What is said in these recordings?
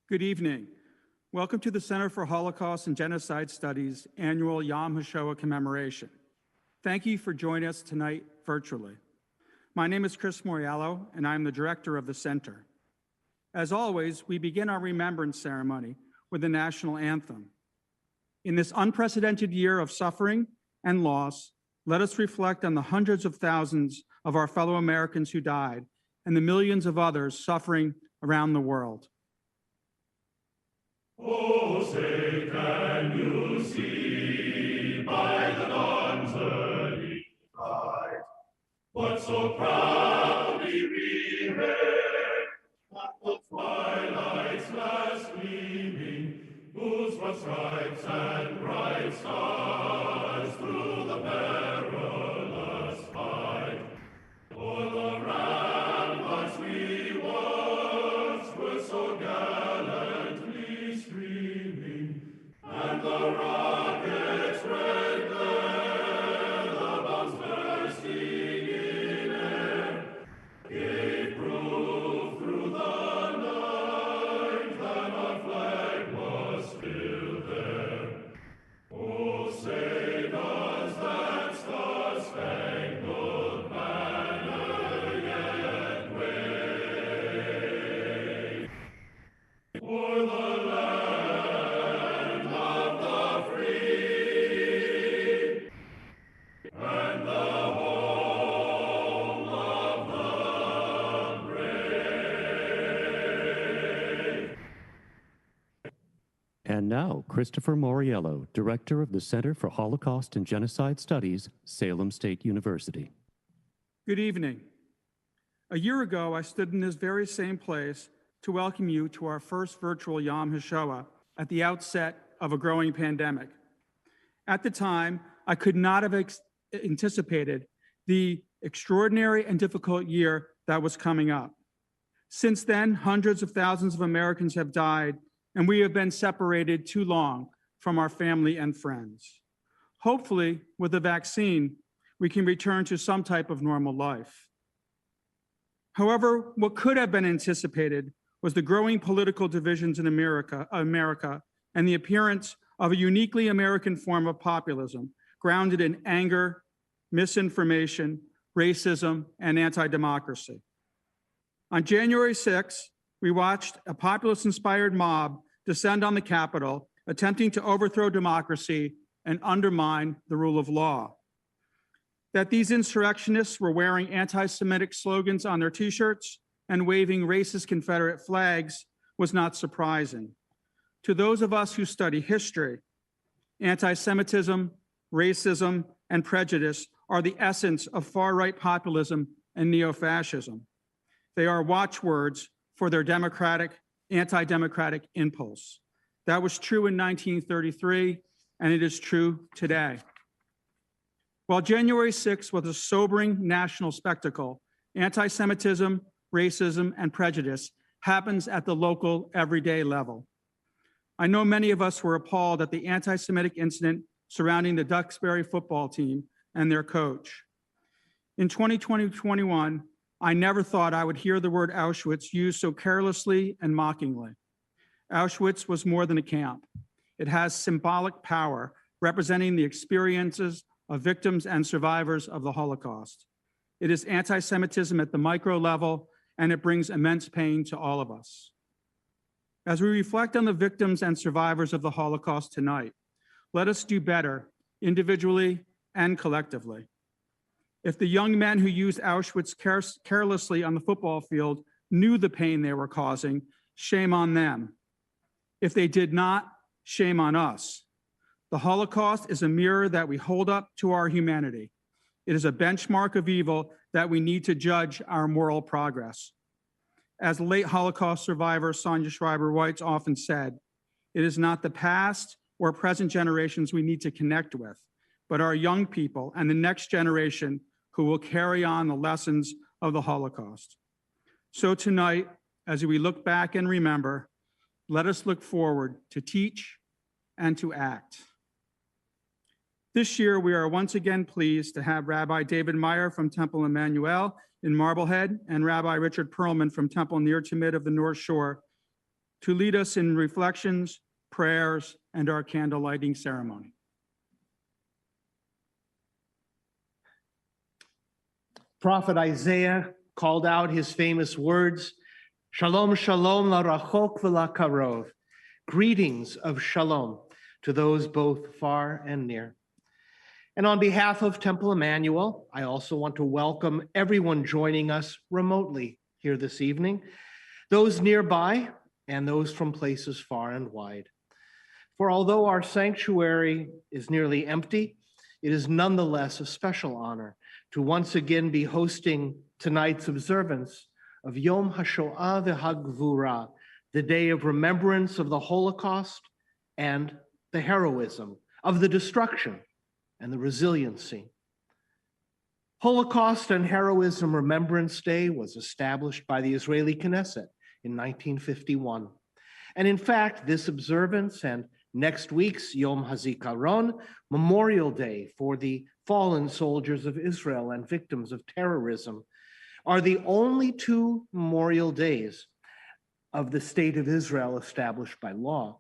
Good evening. Welcome to the Center for Holocaust and Genocide Studies annual Yom HaShoah commemoration. Thank you for joining us tonight virtually. My name is Chris Moriello, and I'm the director of the center. As always, we begin our remembrance ceremony with the national anthem. In this unprecedented year of suffering and loss, let us reflect on the hundreds of thousands of our fellow Americans who died and the millions of others suffering around the world. Oh, say, can you see by the dawn's early light what so proudly we read at the twilight's last gleaming, whose broad stripes and bright stars through the perilous fight o'er the ramparts we watched were so gallantly streaming, and the rocket's red glare, the bombs bursting in air, gave proof through the night that our flag was still there. Oh, say does that star-spangled banner yet wave o'er the land of the free and the home of the brave? And now, Christopher Moriello, Director of the Center for Holocaust and Genocide Studies, Salem State University. Good evening. A year ago, I stood in this very same place to welcome you to our first virtual Yom HaShoah at the outset of a growing pandemic. At the time, I could not have anticipated the extraordinary and difficult year that was coming up. Since then, hundreds of thousands of Americans have died, and we have been separated too long from our family and friends. Hopefully, with the vaccine, we can return to some type of normal life. However, what could have been anticipated was the growing political divisions in America and the appearance of a uniquely American form of populism grounded in anger, misinformation, racism, and anti-democracy. On January 6th, we watched a populist-inspired mob descend on the Capitol, attempting to overthrow democracy and undermine the rule of law. That these insurrectionists were wearing anti-Semitic slogans on their t-shirts and waving racist Confederate flags was not surprising. To those of us who study history, anti-Semitism, racism, and prejudice are the essence of far-right populism and neo-fascism. They are watchwords for their anti-democratic impulse. That was true in 1933, and it is true today. While January 6th was a sobering national spectacle, anti-Semitism, racism, and prejudice happens at the local, everyday level. I know many of us were appalled at the anti-Semitic incident surrounding the Duxbury football team and their coach. In 2020-21, I never thought I would hear the word Auschwitz used so carelessly and mockingly. Auschwitz was more than a camp. It has symbolic power, representing the experiences of victims and survivors of the Holocaust. It is anti-Semitism at the micro level, and it brings immense pain to all of us. As we reflect on the victims and survivors of the Holocaust tonight, let us do better, individually and collectively. If the young men who used Auschwitz carelessly on the football field knew the pain they were causing, shame on them. If they did not, shame on us. The Holocaust is a mirror that we hold up to our humanity. It is a benchmark of evil that we need to judge our moral progress. As late Holocaust survivor Sonia Schreiber-Weitz often said, it is not the past or present generations we need to connect with, but our young people and the next generation who will carry on the lessons of the Holocaust. So tonight, as we look back and remember, let us look forward to teach and to act. This year, we are once again pleased to have Rabbi David Meyer from Temple Emanu-El in Marblehead and Rabbi Richard Perlman from Temple Near Tamid of the North Shore to lead us in reflections, prayers, and our candle lighting ceremony. Prophet Isaiah called out his famous words, Shalom, shalom, la rachok v'la karov. Greetings of shalom to those both far and near. And on behalf of Temple Emanu-El, I also want to welcome everyone joining us remotely here this evening, those nearby and those from places far and wide. For although our sanctuary is nearly empty, it is nonetheless a special honor to once again be hosting tonight's observance of Yom HaShoah v'Hagvura, the day of remembrance of the Holocaust and the heroism of the destruction and the resiliency. Holocaust and Heroism Remembrance Day was established by the Israeli Knesset in 1951. And in fact, this observance and next week's Yom HaZikaron, Memorial Day for the fallen soldiers of Israel and victims of terrorism, are the only two memorial days of the State of Israel established by law.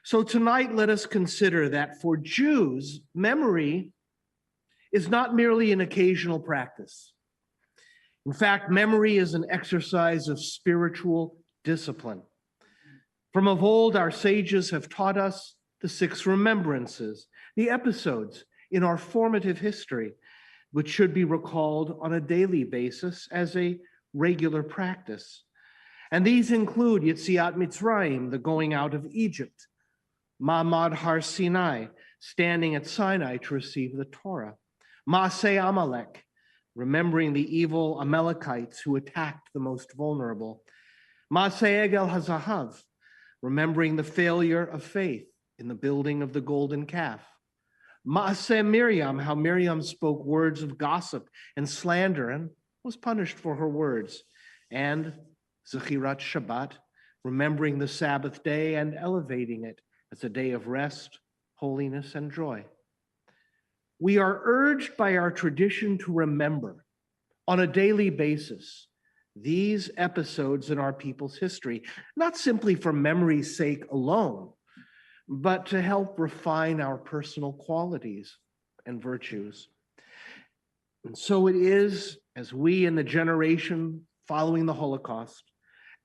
So tonight, let us consider that for Jews, memory is not merely an occasional practice. In fact, memory is an exercise of spiritual discipline. From of old, our sages have taught us the 6 remembrances, the episodes in our formative history, which should be recalled on a daily basis as a regular practice. And these include Yetziat Mitzrayim, the going out of Egypt, Ma'amad Har Sinai, standing at Sinai to receive the Torah, Maaseh Amalek, remembering the evil Amalekites who attacked the most vulnerable, Maaseh Egel HaZahav, remembering the failure of faith in the building of the golden calf, Maaseh Miriam, how Miriam spoke words of gossip and slander and was punished for her words, and Zechirat Shabbat, remembering the Sabbath day and elevating it as a day of rest, holiness, and joy. We are urged by our tradition to remember on a daily basis these episodes in our people's history, not simply for memory's sake alone, but to help refine our personal qualities and virtues. And so it is as we in the generation following the Holocaust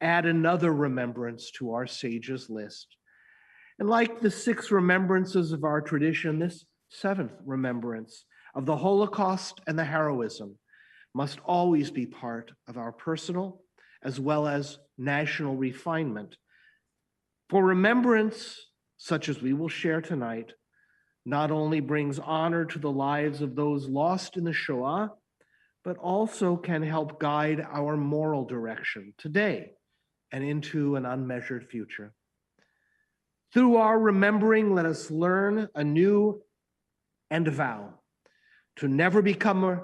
add another remembrance to our sages' list. And like the 6 remembrances of our tradition, this 7th remembrance of the Holocaust and the heroism must always be part of our personal as well as national refinement. For remembrance, such as we will share tonight, not only brings honor to the lives of those lost in the Shoah, but also can help guide our moral direction today and into an unmeasured future. Through our remembering, let us learn anew and vow to never become a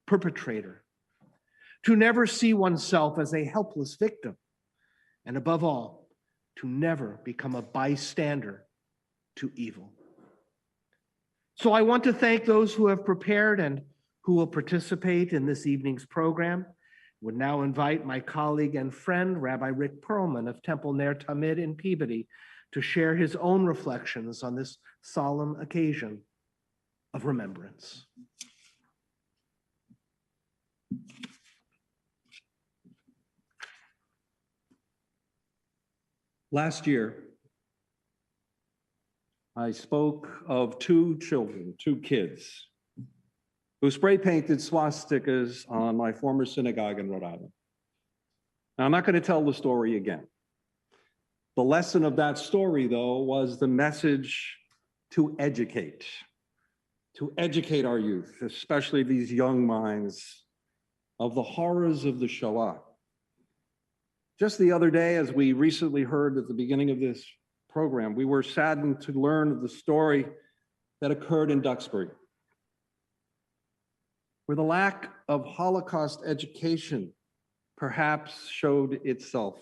perpetrator, to never see oneself as a helpless victim, and above all, to never become a bystander to evil. So I want to thank those who have prepared and who will participate in this evening's program. Would now invite my colleague and friend, Rabbi Rick Perlman of Temple Ner Tamid in Peabody, to share his own reflections on this solemn occasion of remembrance. Last year, I spoke of 2 children, 2 kids, who spray painted swastikas on my former synagogue in Rhode Island. Now, I'm not going to tell the story again. The lesson of that story, though, was the message to educate our youth, especially these young minds, of the horrors of the Shoah. Just the other day, as we recently heard at the beginning of this program, we were saddened to learn of the story that occurred in Duxbury, where the lack of Holocaust education perhaps showed itself.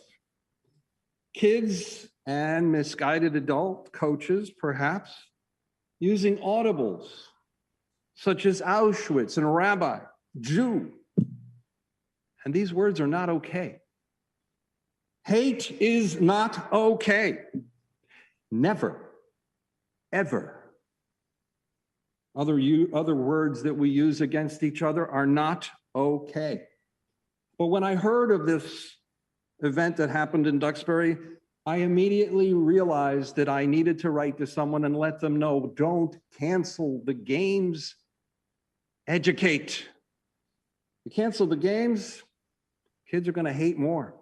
Kids and misguided adult coaches, perhaps, using audibles such as Auschwitz and Rabbi, Jew. And these words are not okay. Hate is not okay. Never, ever. Other words that we use against each other are not okay. But when I heard of this event that happened in Duxbury, I immediately realized that I needed to write to someone and let them know, don't cancel the games, educate. You cancel the games, kids are going to hate more.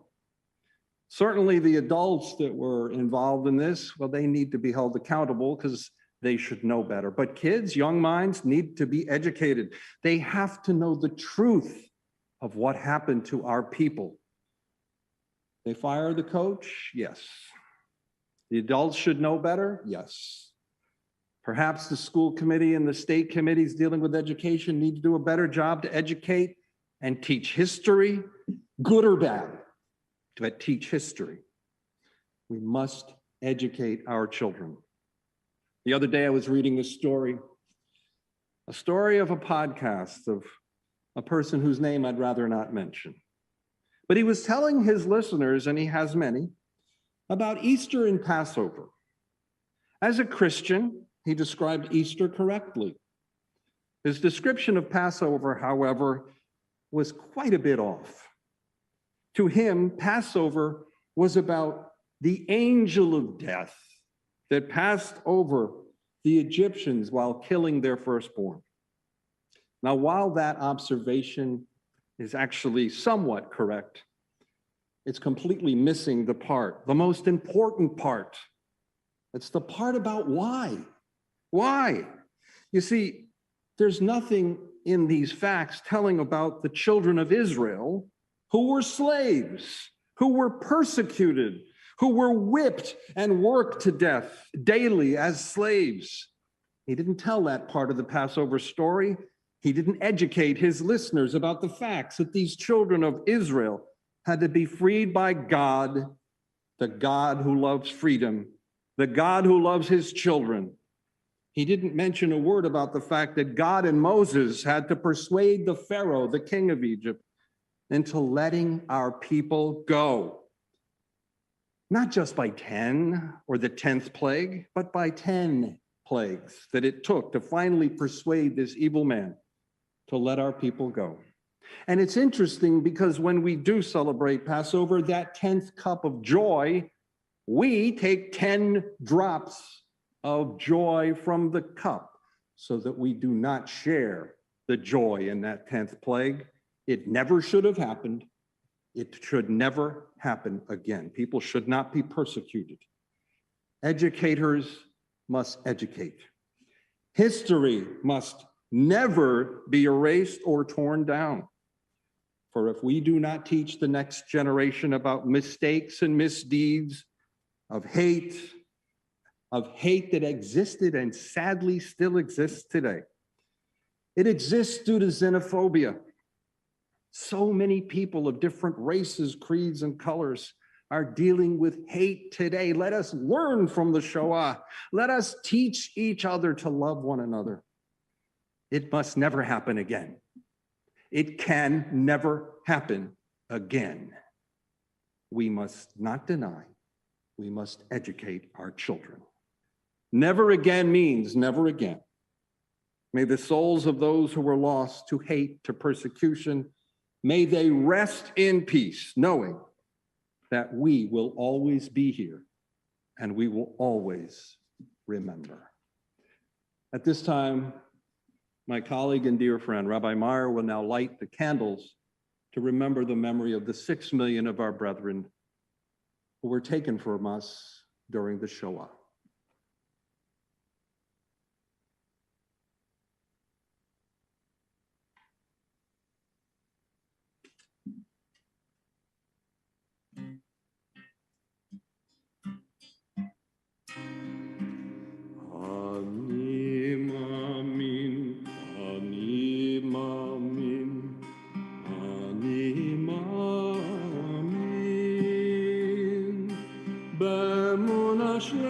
Certainly the adults that were involved in this, well, they need to be held accountable because they should know better. But kids, young minds need to be educated. They have to know the truth of what happened to our people. They fire the coach? Yes. The adults should know better? Yes. Perhaps the school committee and the state committees dealing with education need to do a better job to educate and teach history, good or bad, but teach history. We must educate our children. The other day I was reading a story of a podcast of a person whose name I'd rather not mention. But he was telling his listeners, and he has many, about Easter and Passover. As a Christian, he described Easter correctly. His description of Passover, however, was quite a bit off. To him, Passover was about the angel of death that passed over the Egyptians while killing their firstborn. Now, while that observation is actually somewhat correct, it's completely missing the most important part. It's the part about why. Why? You see, there's nothing in these facts telling about the children of Israel who were slaves, who were persecuted, who were whipped and worked to death daily as slaves. He didn't tell that part of the Passover story. He didn't educate his listeners about the facts that these children of Israel had to be freed by God, the God who loves freedom, the God who loves his children. He didn't mention a word about the fact that God and Moses had to persuade the Pharaoh, the king of Egypt, into letting our people go. Not just by 10 or the 10th plague, but by 10 plagues that it took to finally persuade this evil man to let our people go. And it's interesting because when we do celebrate Passover, that 10th cup of joy, we take 10 drops of joy from the cup so that we do not share the joy in that 10th plague. It never should have happened. It should never happen again. People should not be persecuted. Educators must educate. History must never be erased or torn down. For if we do not teach the next generation about mistakes and misdeeds of hate that existed and sadly still exists today, it exists due to xenophobia. So many people of different races, creeds, and colors are dealing with hate today. Let us learn from the Shoah. Let us teach each other to love one another. It must never happen again. It can never happen again. We must not deny. We must educate our children. Never again means never again. May the souls of those who were lost to hate, to persecution, may they rest in peace, knowing that we will always be here and we will always remember. At this time, my colleague and dear friend, Rabbi Meyer, will now light the candles to remember the memory of the 6 million of our brethren who were taken from us during the Shoah. באמונה שלמה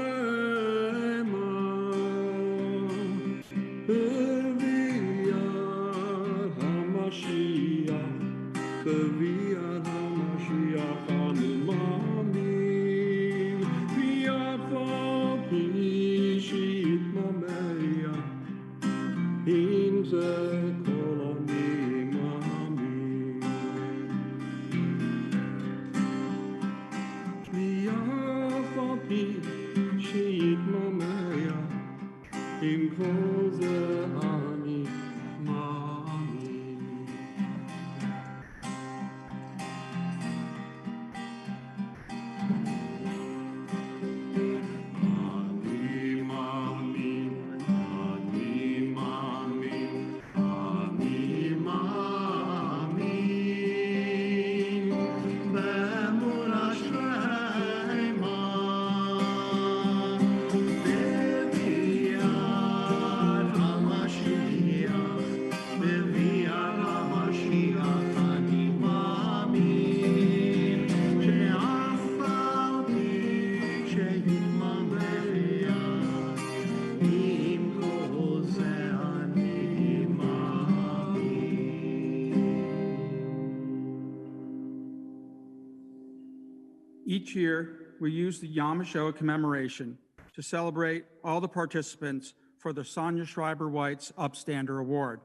בביאת המשיח, בביאת המשיח אני מאמין. Each year, we use the Yom HaShoah commemoration to celebrate all the participants for the Sonia Schreiber-White's Upstander Award.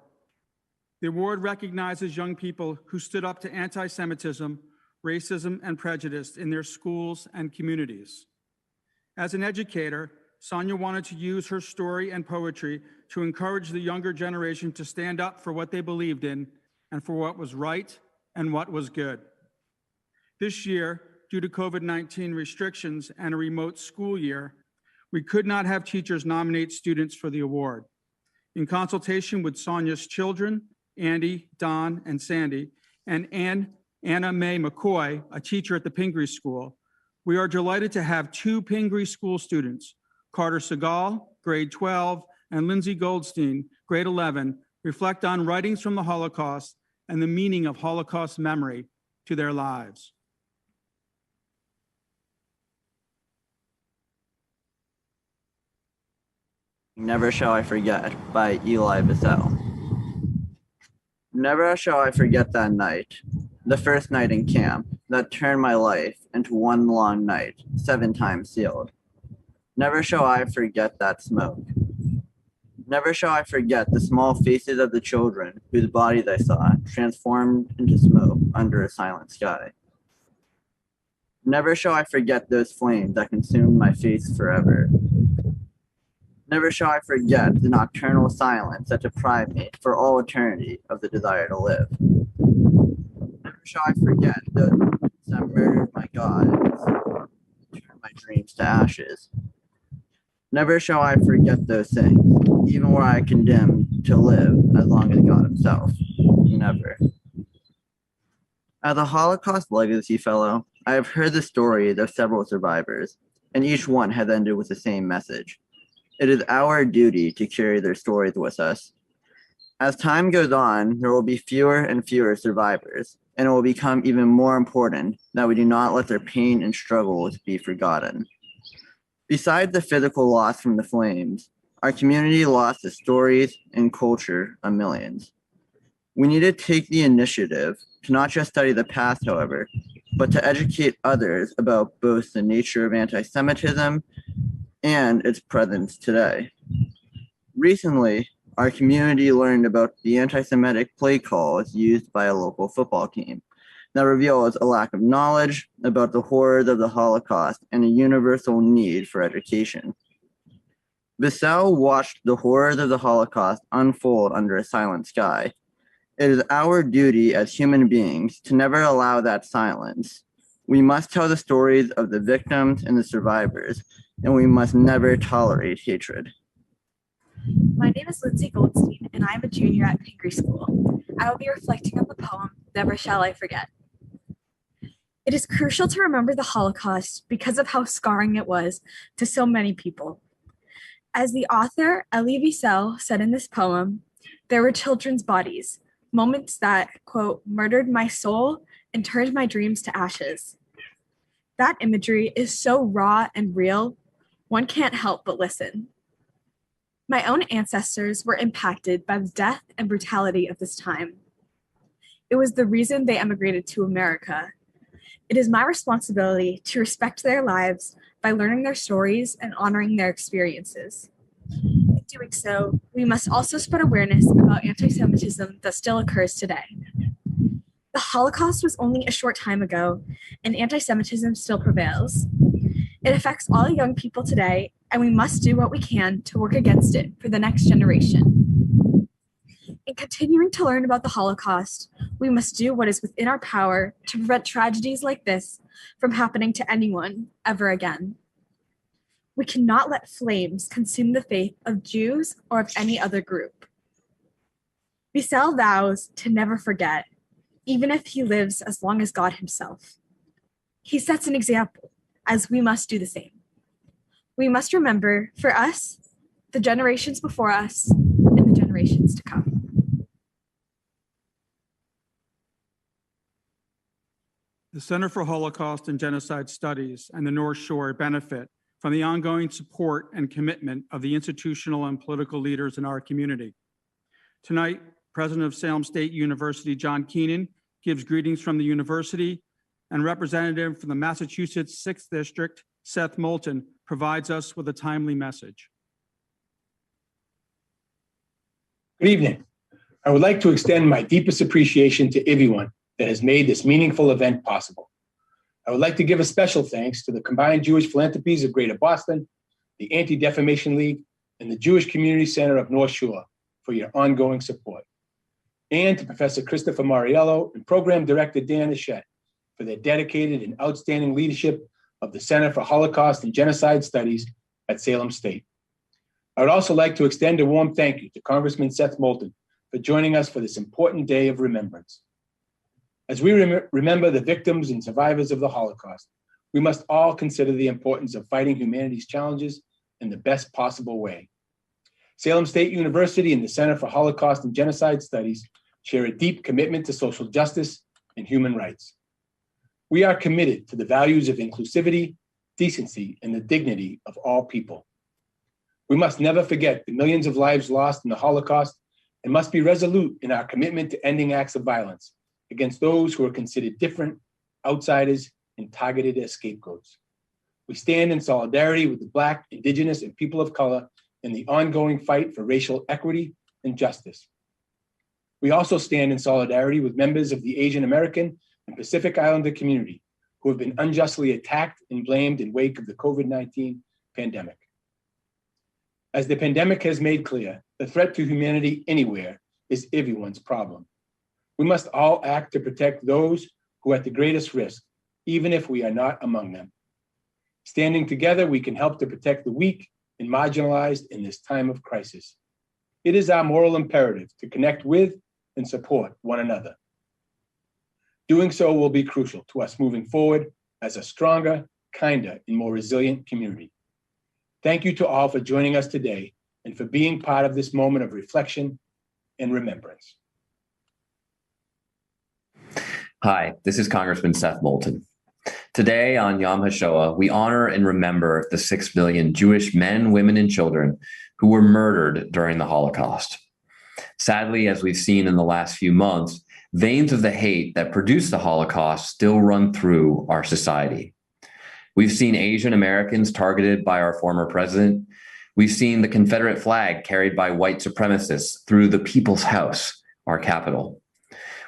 The award recognizes young people who stood up to anti-Semitism, racism, and prejudice in their schools and communities. As an educator, Sonia wanted to use her story and poetry to encourage the younger generation to stand up for what they believed in and for what was right and what was good. This year, due to COVID-19 restrictions and a remote school year, we could not have teachers nominate students for the award. In consultation with Sonia's children, Andy, Don, and Sandy, and Anna Mae McCoy, a teacher at the Pingree School, we are delighted to have two Pingree School students, Carter Segal, grade 12, and Lindsay Goldstein, grade 11, reflect on writings from the Holocaust and the meaning of Holocaust memory to their lives. Never Shall I Forget by Eli Wiesel. Never shall I forget that night, the first night in camp that turned my life into one long night, 7 times sealed. Never shall I forget that smoke. Never shall I forget the small faces of the children whose bodies I saw transformed into smoke under a silent sky. Never shall I forget those flames that consumed my face forever. Never shall I forget the nocturnal silence that deprived me for all eternity of the desire to live. Never shall I forget those moments that murdered my God and turned my dreams to ashes. Never shall I forget those things, even were I condemned to live as long as God himself. Never. As a Holocaust Legacy Fellow, I have heard the stories of several survivors, and each one has ended with the same message. It is our duty to carry their stories with us. As time goes on, there will be fewer and fewer survivors, and it will become even more important that we do not let their pain and struggles be forgotten. Besides the physical loss from the flames, our community lost the stories and culture of millions. We need to take the initiative to not just study the past, however, but to educate others about both the nature of anti-Semitism and its presence today. Recently, our community learned about the anti-Semitic play calls used by a local football team that reveals a lack of knowledge about the horrors of the Holocaust and a universal need for education. Wiesel watched the horrors of the Holocaust unfold under a silent sky. It is our duty as human beings to never allow that silence. We must tell the stories of the victims and the survivors, and we must never tolerate hatred. My name is Lindsay Goldstein, and I'm a junior at Pingree School. I will be reflecting on the poem, Never Shall I Forget. It is crucial to remember the Holocaust because of how scarring it was to so many people. As the author, Elie Wiesel, said in this poem, there were children's bodies, moments that, quote, murdered my soul and turned my dreams to ashes. That imagery is so raw and real, one can't help but listen. My own ancestors were impacted by the death and brutality of this time. It was the reason they emigrated to America. It is my responsibility to respect their lives by learning their stories and honoring their experiences. In doing so, we must also spread awareness about anti-Semitism that still occurs today. The Holocaust was only a short time ago, and anti-Semitism still prevails. It affects all young people today, and we must do what we can to work against it for the next generation. In continuing to learn about the Holocaust, we must do what is within our power to prevent tragedies like this from happening to anyone ever again. We cannot let flames consume the faith of Jews or of any other group. Wiesel vows to never forget, even if he lives as long as God himself. He sets an example, as we must do the same. We must remember, for us, the generations before us, and the generations to come. The Center for Holocaust and Genocide Studies and the North Shore benefit from the ongoing support and commitment of the institutional and political leaders in our community. Tonight, President of Salem State University, John Keenan, gives greetings from the university, and representative from the Massachusetts 6th District, Seth Moulton, provides us with a timely message. Good evening. I would like to extend my deepest appreciation to everyone that has made this meaningful event possible. I would like to give a special thanks to the Combined Jewish Philanthropies of Greater Boston, the Anti-Defamation League, and the Jewish Community Center of North Shore for your ongoing support, and to Professor Christopher Mariello and Program Director Dan Eschet for their dedicated and outstanding leadership of the Center for Holocaust and Genocide Studies at Salem State. I would also like to extend a warm thank you to Congressman Seth Moulton for joining us for this important day of remembrance. As we remember the victims and survivors of the Holocaust, we must all consider the importance of fighting humanity's challenges in the best possible way. Salem State University and the Center for Holocaust and Genocide Studies share a deep commitment to social justice and human rights. We are committed to the values of inclusivity, decency, and the dignity of all people. We must never forget the millions of lives lost in the Holocaust and must be resolute in our commitment to ending acts of violence against those who are considered different, outsiders, and targeted as scapegoats. We stand in solidarity with the Black, Indigenous, and people of color in the ongoing fight for racial equity and justice. We also stand in solidarity with members of the Asian American and Pacific Islander community who have been unjustly attacked and blamed in wake of the COVID-19 pandemic. As the pandemic has made clear, the threat to humanity anywhere is everyone's problem. We must all act to protect those who are at the greatest risk, even if we are not among them. Standing together, we can help to protect the weak and marginalized in this time of crisis. It is our moral imperative to connect with and support one another. Doing so will be crucial to us moving forward as a stronger, kinder, and more resilient community. Thank you to all for joining us today and for being part of this moment of reflection and remembrance. Hi, this is Congressman Seth Moulton. Today on Yom HaShoah, we honor and remember the 6 million Jewish men, women, and children who were murdered during the Holocaust. Sadly, as we've seen in the last few months, veins of the hate that produced the Holocaust still run through our society. We've seen Asian Americans targeted by our former president. We've seen the Confederate flag carried by white supremacists through the People's House, our capital.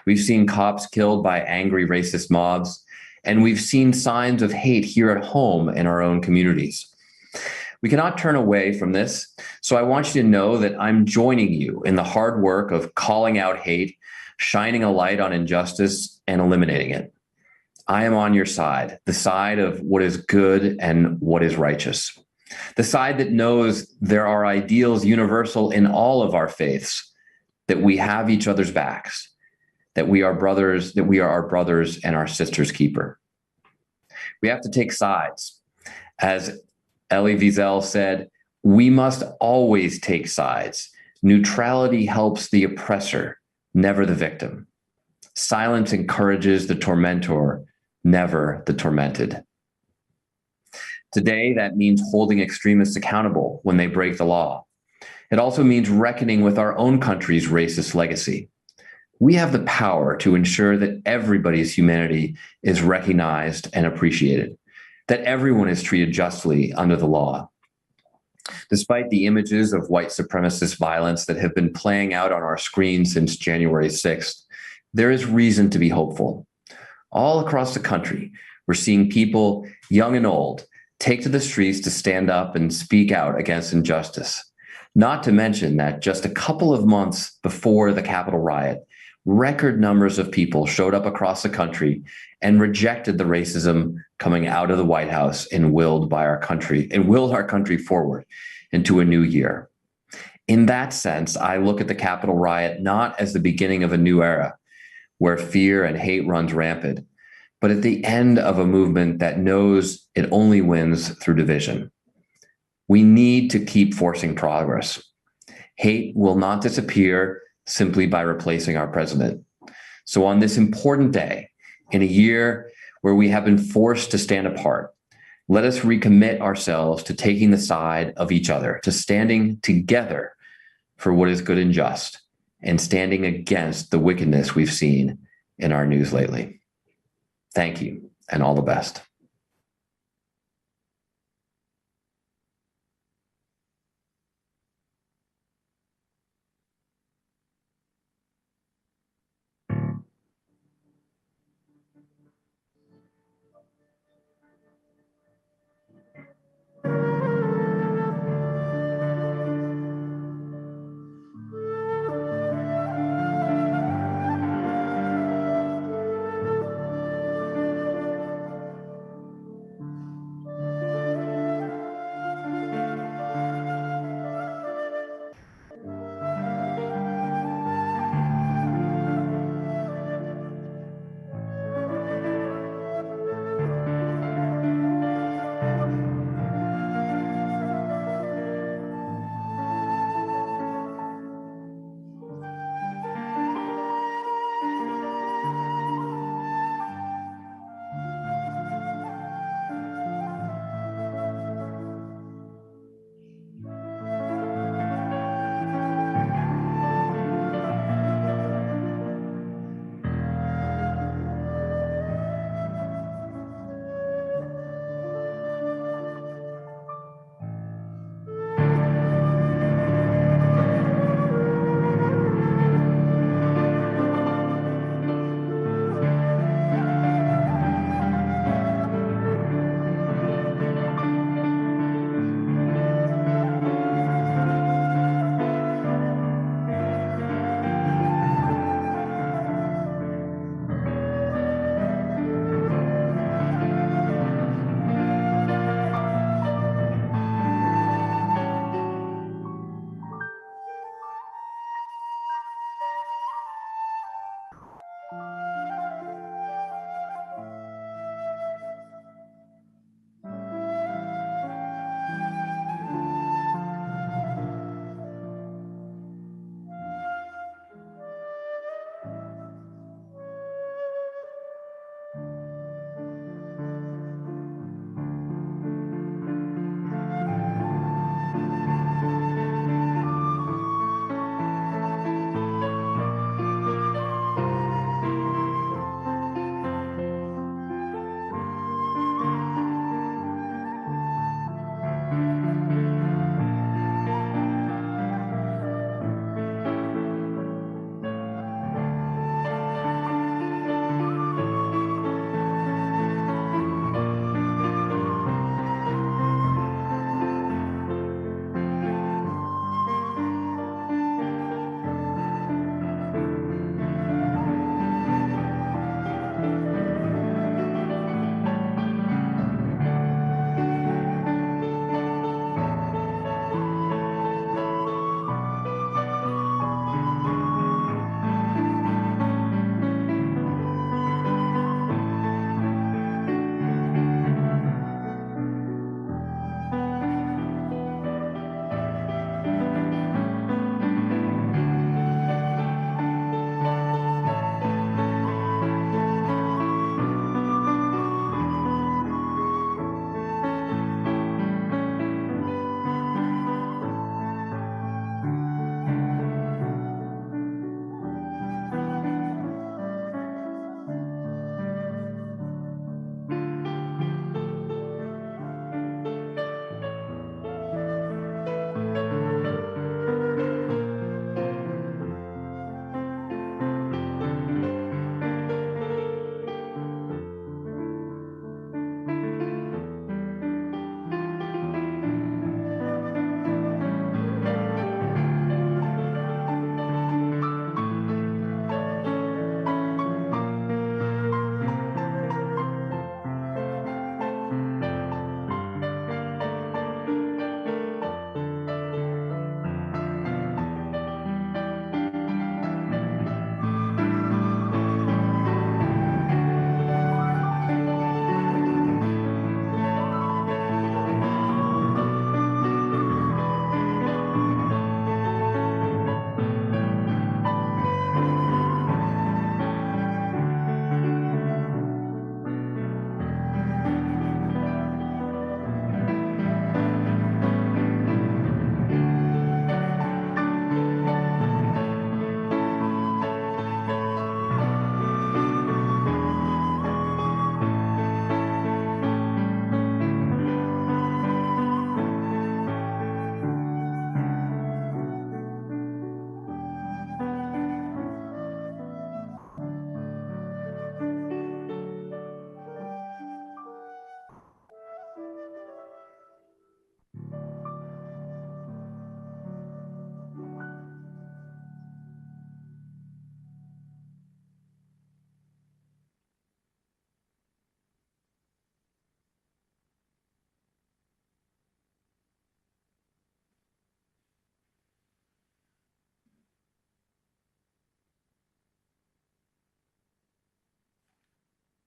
We've seen cops killed by angry racist mobs, and we've seen signs of hate here at home in our own communities. We cannot turn away from this, so I want you to know that I'm joining you in the hard work of calling out hate, shining a light on injustice, and eliminating it. I am on your side, the side of what is good and what is righteous, the side that knows there are ideals universal in all of our faiths, that we have each other's backs, that we are brothers, that we are our brothers and our sisters' keeper. We have to take sides. As Elie Wiesel said, we must always take sides. Neutrality helps the oppressor, never the victim. Silence encourages the tormentor, never the tormented. Today, that means holding extremists accountable when they break the law. It also means reckoning with our own country's racist legacy. We have the power to ensure that everybody's humanity is recognized and appreciated, that everyone is treated justly under the law. Despite the images of white supremacist violence that have been playing out on our screens since January 6th, there is reason to be hopeful. All across the country, we're seeing people, young and old, take to the streets to stand up and speak out against injustice. Not to mention that just a couple of months before the Capitol riot, record numbers of people showed up across the country and rejected the racism coming out of the White House and willed our country forward into a new year. In that sense, I look at the Capitol riot not as the beginning of a new era where fear and hate runs rampant, but at the end of a movement that knows it only wins through division. We need to keep forcing progress. Hate will not disappear simply by replacing our president. So on this important day, in a year where we have been forced to stand apart, let us recommit ourselves to taking the side of each other, to standing together for what is good and just, and standing against the wickedness we've seen in our news lately. Thank you. and all the best.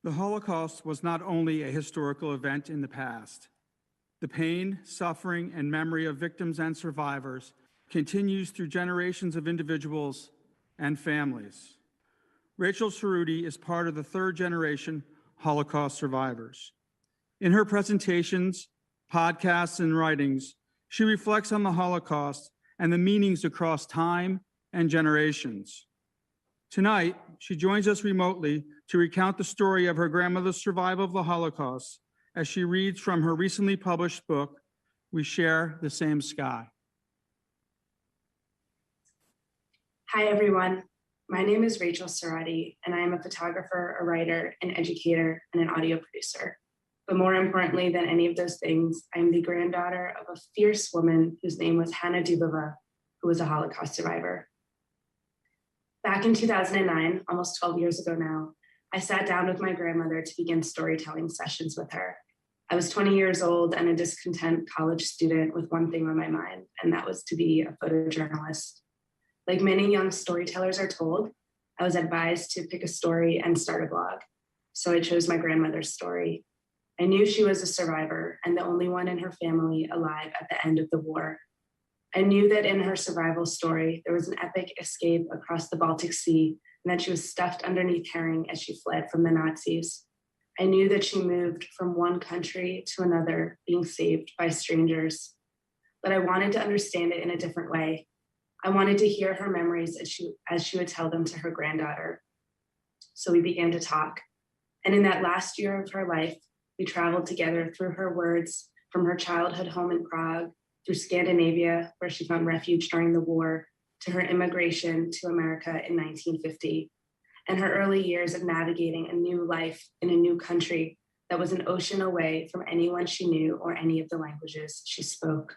The Holocaust was not only a historical event in the past. The pain, suffering, and memory of victims and survivors continues through generations of individuals and families. Rachael Cerrotti is part of the third generation Holocaust survivors. In her presentations, podcasts, and writings, she reflects on the Holocaust and the meanings across time and generations. Tonight, she joins us remotely to recount the story of her grandmother's survival of the Holocaust as she reads from her recently published book, We Share the Same Sky. Hi, everyone. My name is Rachael Cerrotti, and I am a photographer, a writer, an educator, and an audio producer. But more importantly than any of those things, I am the granddaughter of a fierce woman whose name was Hannah Dubova, who was a Holocaust survivor. Back in 2009, almost 12 years ago now, I sat down with my grandmother to begin storytelling sessions with her. I was 20 years old and a discontent college student with one thing on my mind, and that was to be a photojournalist. Like many young storytellers are told, I was advised to pick a story and start a blog. So I chose my grandmother's story. I knew she was a survivor and the only one in her family alive at the end of the war. I knew that in her survival story, there was an epic escape across the Baltic Sea and that she was stuffed underneath herring as she fled from the Nazis. I knew that she moved from one country to another, being saved by strangers. But I wanted to understand it in a different way. I wanted to hear her memories as she would tell them to her granddaughter. So we began to talk. And in that last year of her life, we traveled together through her words from her childhood home in Prague, through Scandinavia, where she found refuge during the war, to her immigration to America in 1950, and her early years of navigating a new life in a new country that was an ocean away from anyone she knew or any of the languages she spoke.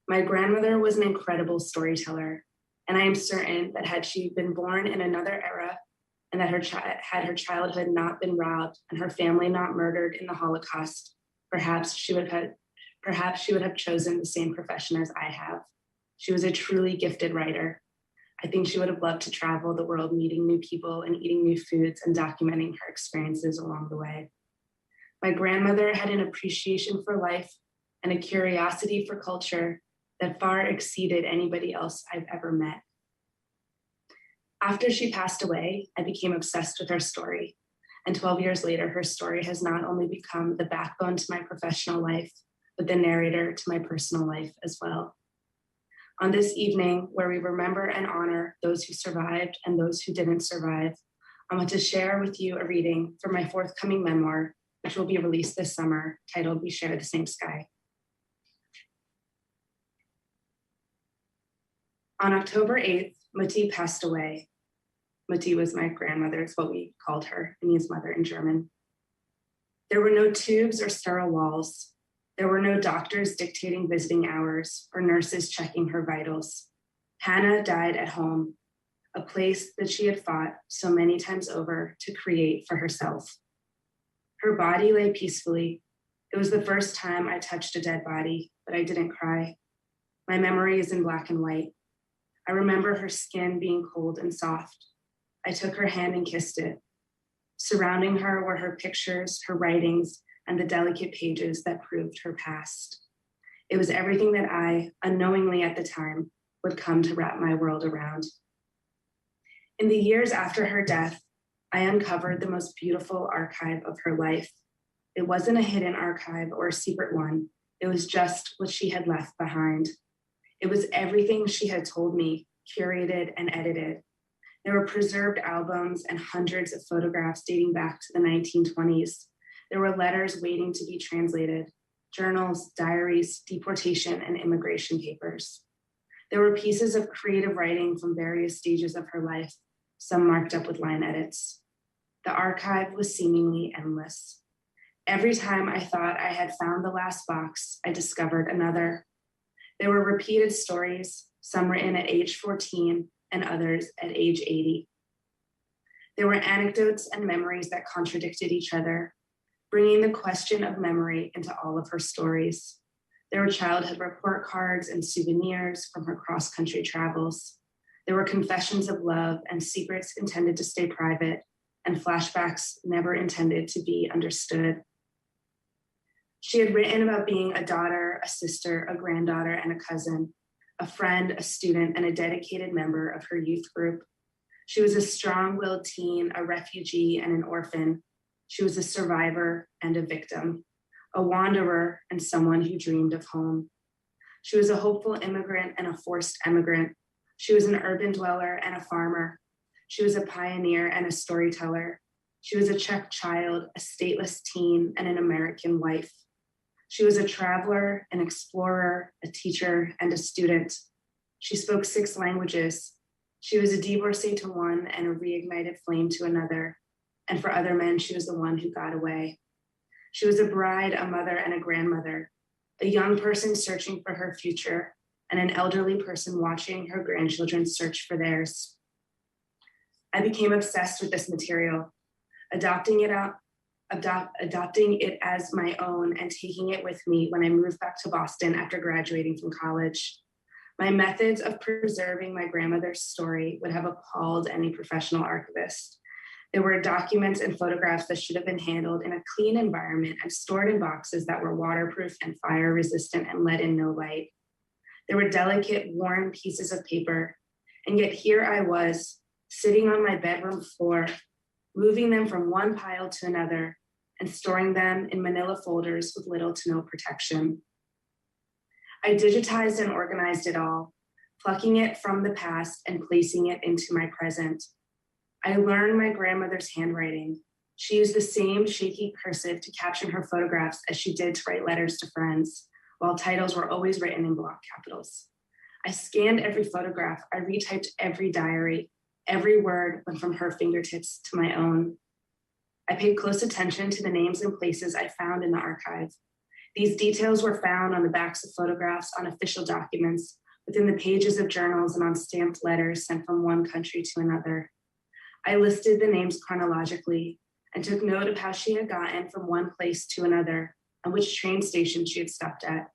My grandmother was an incredible storyteller, and I am certain that had she been born in another era and that had her childhood not been robbed and her family not murdered in the Holocaust, perhaps she would have chosen the same profession as I have. She was a truly gifted writer. I think she would have loved to travel the world, meeting new people and eating new foods and documenting her experiences along the way. My grandmother had an appreciation for life and a curiosity for culture that far exceeded anybody else I've ever met. After she passed away, I became obsessed with her story. And 12 years later, her story has not only become the backbone to my professional life, but the narrator to my personal life as well. On this evening, where we remember and honor those who survived and those who didn't survive, I want to share with you a reading from my forthcoming memoir, which will be released this summer, titled We Share the Same Sky. On October 8th, Mutti passed away. Mutti was my grandmother, is what we called her. It means mother in German. There were no tubes or sterile walls. There were no doctors dictating visiting hours or nurses checking her vitals. Hannah died at home, a place that she had fought so many times over to create for herself. Her body lay peacefully. It was the first time I touched a dead body, but I didn't cry. My memory is in black and white. I remember her skin being cold and soft. I took her hand and kissed it. Surrounding her were her pictures, her writings, and the delicate pages that proved her past. It was everything that I, unknowingly at the time, would come to wrap my world around. In the years after her death, I uncovered the most beautiful archive of her life. It wasn't a hidden archive or a secret one. It was just what she had left behind. It was everything she had told me, curated and edited. There were preserved albums and hundreds of photographs dating back to the 1920s. There were letters waiting to be translated, journals, diaries, deportation, and immigration papers. There were pieces of creative writing from various stages of her life, some marked up with line edits. The archive was seemingly endless. Every time I thought I had found the last box, I discovered another. There were repeated stories, some written at age 14 and others at age 80. There were anecdotes and memories that contradicted each other, bringing the question of memory into all of her stories. There were childhood report cards and souvenirs from her cross-country travels. There were confessions of love and secrets intended to stay private, and flashbacks never intended to be understood. She had written about being a daughter, a sister, a granddaughter, and a cousin, a friend, a student, and a dedicated member of her youth group. She was a strong-willed teen, a refugee, and an orphan. She was a survivor and a victim, a wanderer and someone who dreamed of home. She was a hopeful immigrant and a forced emigrant. She was an urban dweller and a farmer. She was a pioneer and a storyteller. She was a Czech child, a stateless teen, and an American wife. She was a traveler, an explorer, a teacher, and a student. She spoke 6 languages. She was a divorcee to one and a reignited flame to another. And for other men, she was the one who got away. She was a bride, a mother, and a grandmother, a young person searching for her future, and an elderly person watching her grandchildren search for theirs. I became obsessed with this material, adopting it as my own and taking it with me when I moved back to Boston after graduating from college. My methods of preserving my grandmother's story would have appalled any professional archivist. There were documents and photographs that should have been handled in a clean environment and stored in boxes that were waterproof and fire resistant and let in no light. There were delicate, worn pieces of paper, and yet here I was, sitting on my bedroom floor, moving them from one pile to another and storing them in manila folders with little to no protection. I digitized and organized it all, plucking it from the past and placing it into my present. I learned my grandmother's handwriting. She used the same shaky cursive to caption her photographs as she did to write letters to friends, while titles were always written in block capitals. I scanned every photograph, I retyped every diary. Every word went from her fingertips to my own. I paid close attention to the names and places I found in the archive. These details were found on the backs of photographs, on official documents, within the pages of journals, and on stamped letters sent from one country to another. I listed the names chronologically and took note of how she had gotten from one place to another and which train station she had stopped at.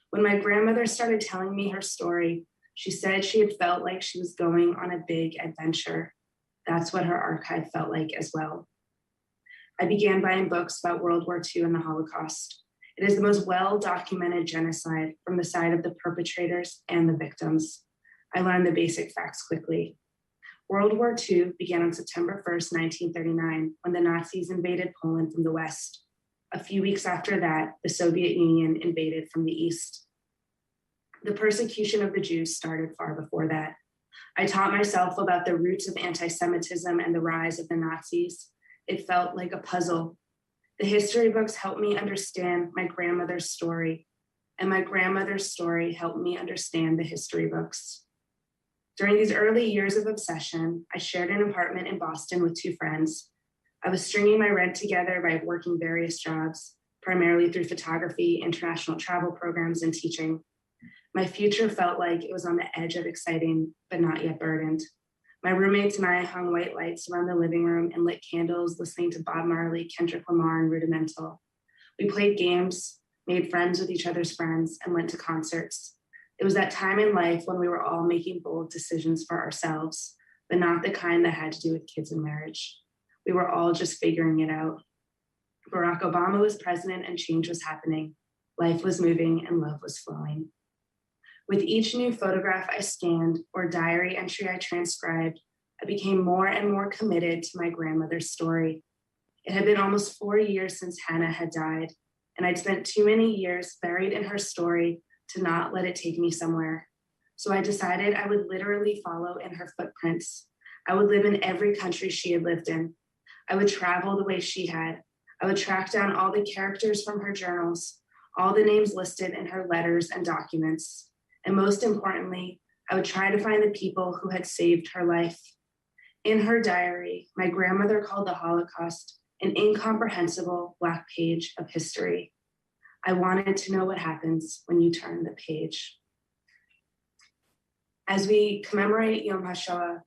When my grandmother started telling me her story, she said she had felt like she was going on a big adventure. That's what her archive felt like as well. I began buying books about World War II and the Holocaust. It is the most well-documented genocide from the side of the perpetrators and the victims. I learned the basic facts quickly. World War II began on September 1st, 1939, when the Nazis invaded Poland from the west. A few weeks after that, the Soviet Union invaded from the east. The persecution of the Jews started far before that. I taught myself about the roots of anti-Semitism and the rise of the Nazis. It felt like a puzzle. The history books helped me understand my grandmother's story, and my grandmother's story helped me understand the history books. During these early years of obsession, I shared an apartment in Boston with 2 friends. I was stringing my rent together by working various jobs, primarily through photography, international travel programs, and teaching. My future felt like it was on the edge of exciting, but not yet burdened. My roommates and I hung white lights around the living room and lit candles, listening to Bob Marley, Kendrick Lamar, and Rudimental. We played games, made friends with each other's friends, and went to concerts. It was that time in life when we were all making bold decisions for ourselves, but not the kind that had to do with kids and marriage. We were all just figuring it out. Barack Obama was president and change was happening. Life was moving and love was flowing. With each new photograph I scanned or diary entry I transcribed, I became more and more committed to my grandmother's story. It had been almost 4 years since Hannah had died, and I'd spent too many years buried in her story to not let it take me somewhere. So I decided I would literally follow in her footprints. I would live in every country she had lived in. I would travel the way she had. I would track down all the characters from her journals, all the names listed in her letters and documents. And most importantly, I would try to find the people who had saved her life. In her diary, my grandmother called the Holocaust an incomprehensible black page of history. I wanted to know what happens when you turn the page. As we commemorate Yom HaShoah,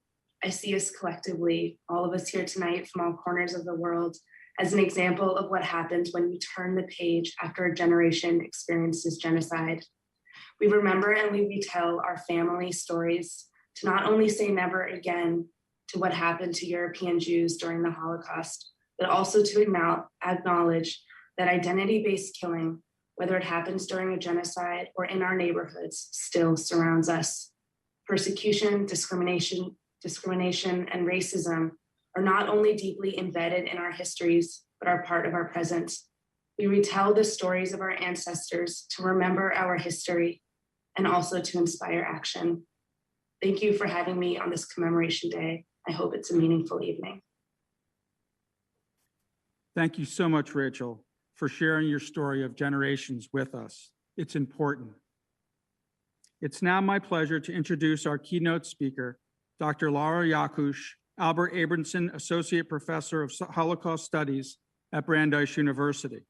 I see us collectively, all of us here tonight from all corners of the world, as an example of what happens when you turn the page after a generation experiences genocide. We remember and we retell our family stories to not only say never again, to what happened to European Jews during the Holocaust, but also to acknowledge that identity-based killing, whether it happens during a genocide or in our neighborhoods, still surrounds us. Persecution, discrimination, and racism are not only deeply embedded in our histories, but are part of our present. We retell the stories of our ancestors to remember our history and also to inspire action. Thank you for having me on this commemoration day. I hope it's a meaningful evening. Thank you so much, Rachel, for sharing your story of generations with us. It's important. It's now my pleasure to introduce our keynote speaker, Dr. Laura Jockusch, Albert Abramson Associate Professor of Holocaust Studies at Brandeis University.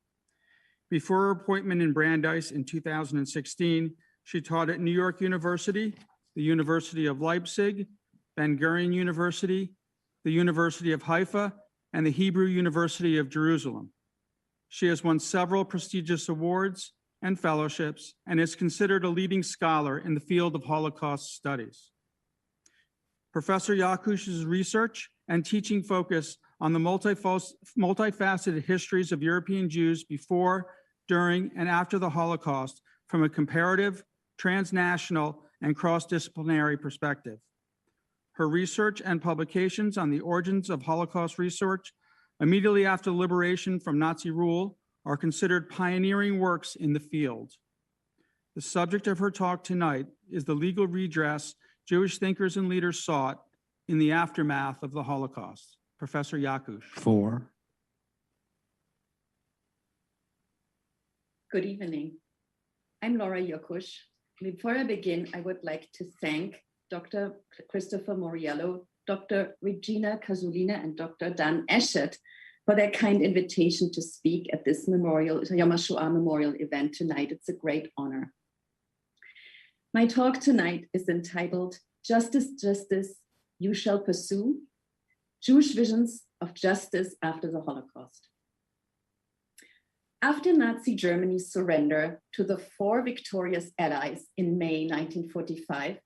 Before her appointment in Brandeis in 2016, she taught at New York University, the University of Leipzig, Ben-Gurion University, the University of Haifa, and the Hebrew University of Jerusalem. She has won several prestigious awards and fellowships and is considered a leading scholar in the field of Holocaust studies. Professor Jockusch's research and teaching focus on the multifaceted histories of European Jews before, during, and after the Holocaust from a comparative, transnational, and cross-disciplinary perspective. Her research and publications on the origins of Holocaust research immediately after liberation from Nazi rule are considered pioneering works in the field. The subject of her talk tonight is the legal redress Jewish thinkers and leaders sought in the aftermath of the Holocaust. Professor Jockusch. 4. Good evening. I'm Laura Jockusch. Before I begin, I would like to thank Dr. Christopher Moriello, Dr. Regina Casulina, and Dr. Dan Eschet for their kind invitation to speak at this Yom HaShoah memorial event tonight. It's a great honor. My talk tonight is entitled Justice, Justice, You Shall Pursue, Jewish Visions of Justice After the Holocaust. After Nazi Germany's surrender to the 4 victorious allies in May 1945,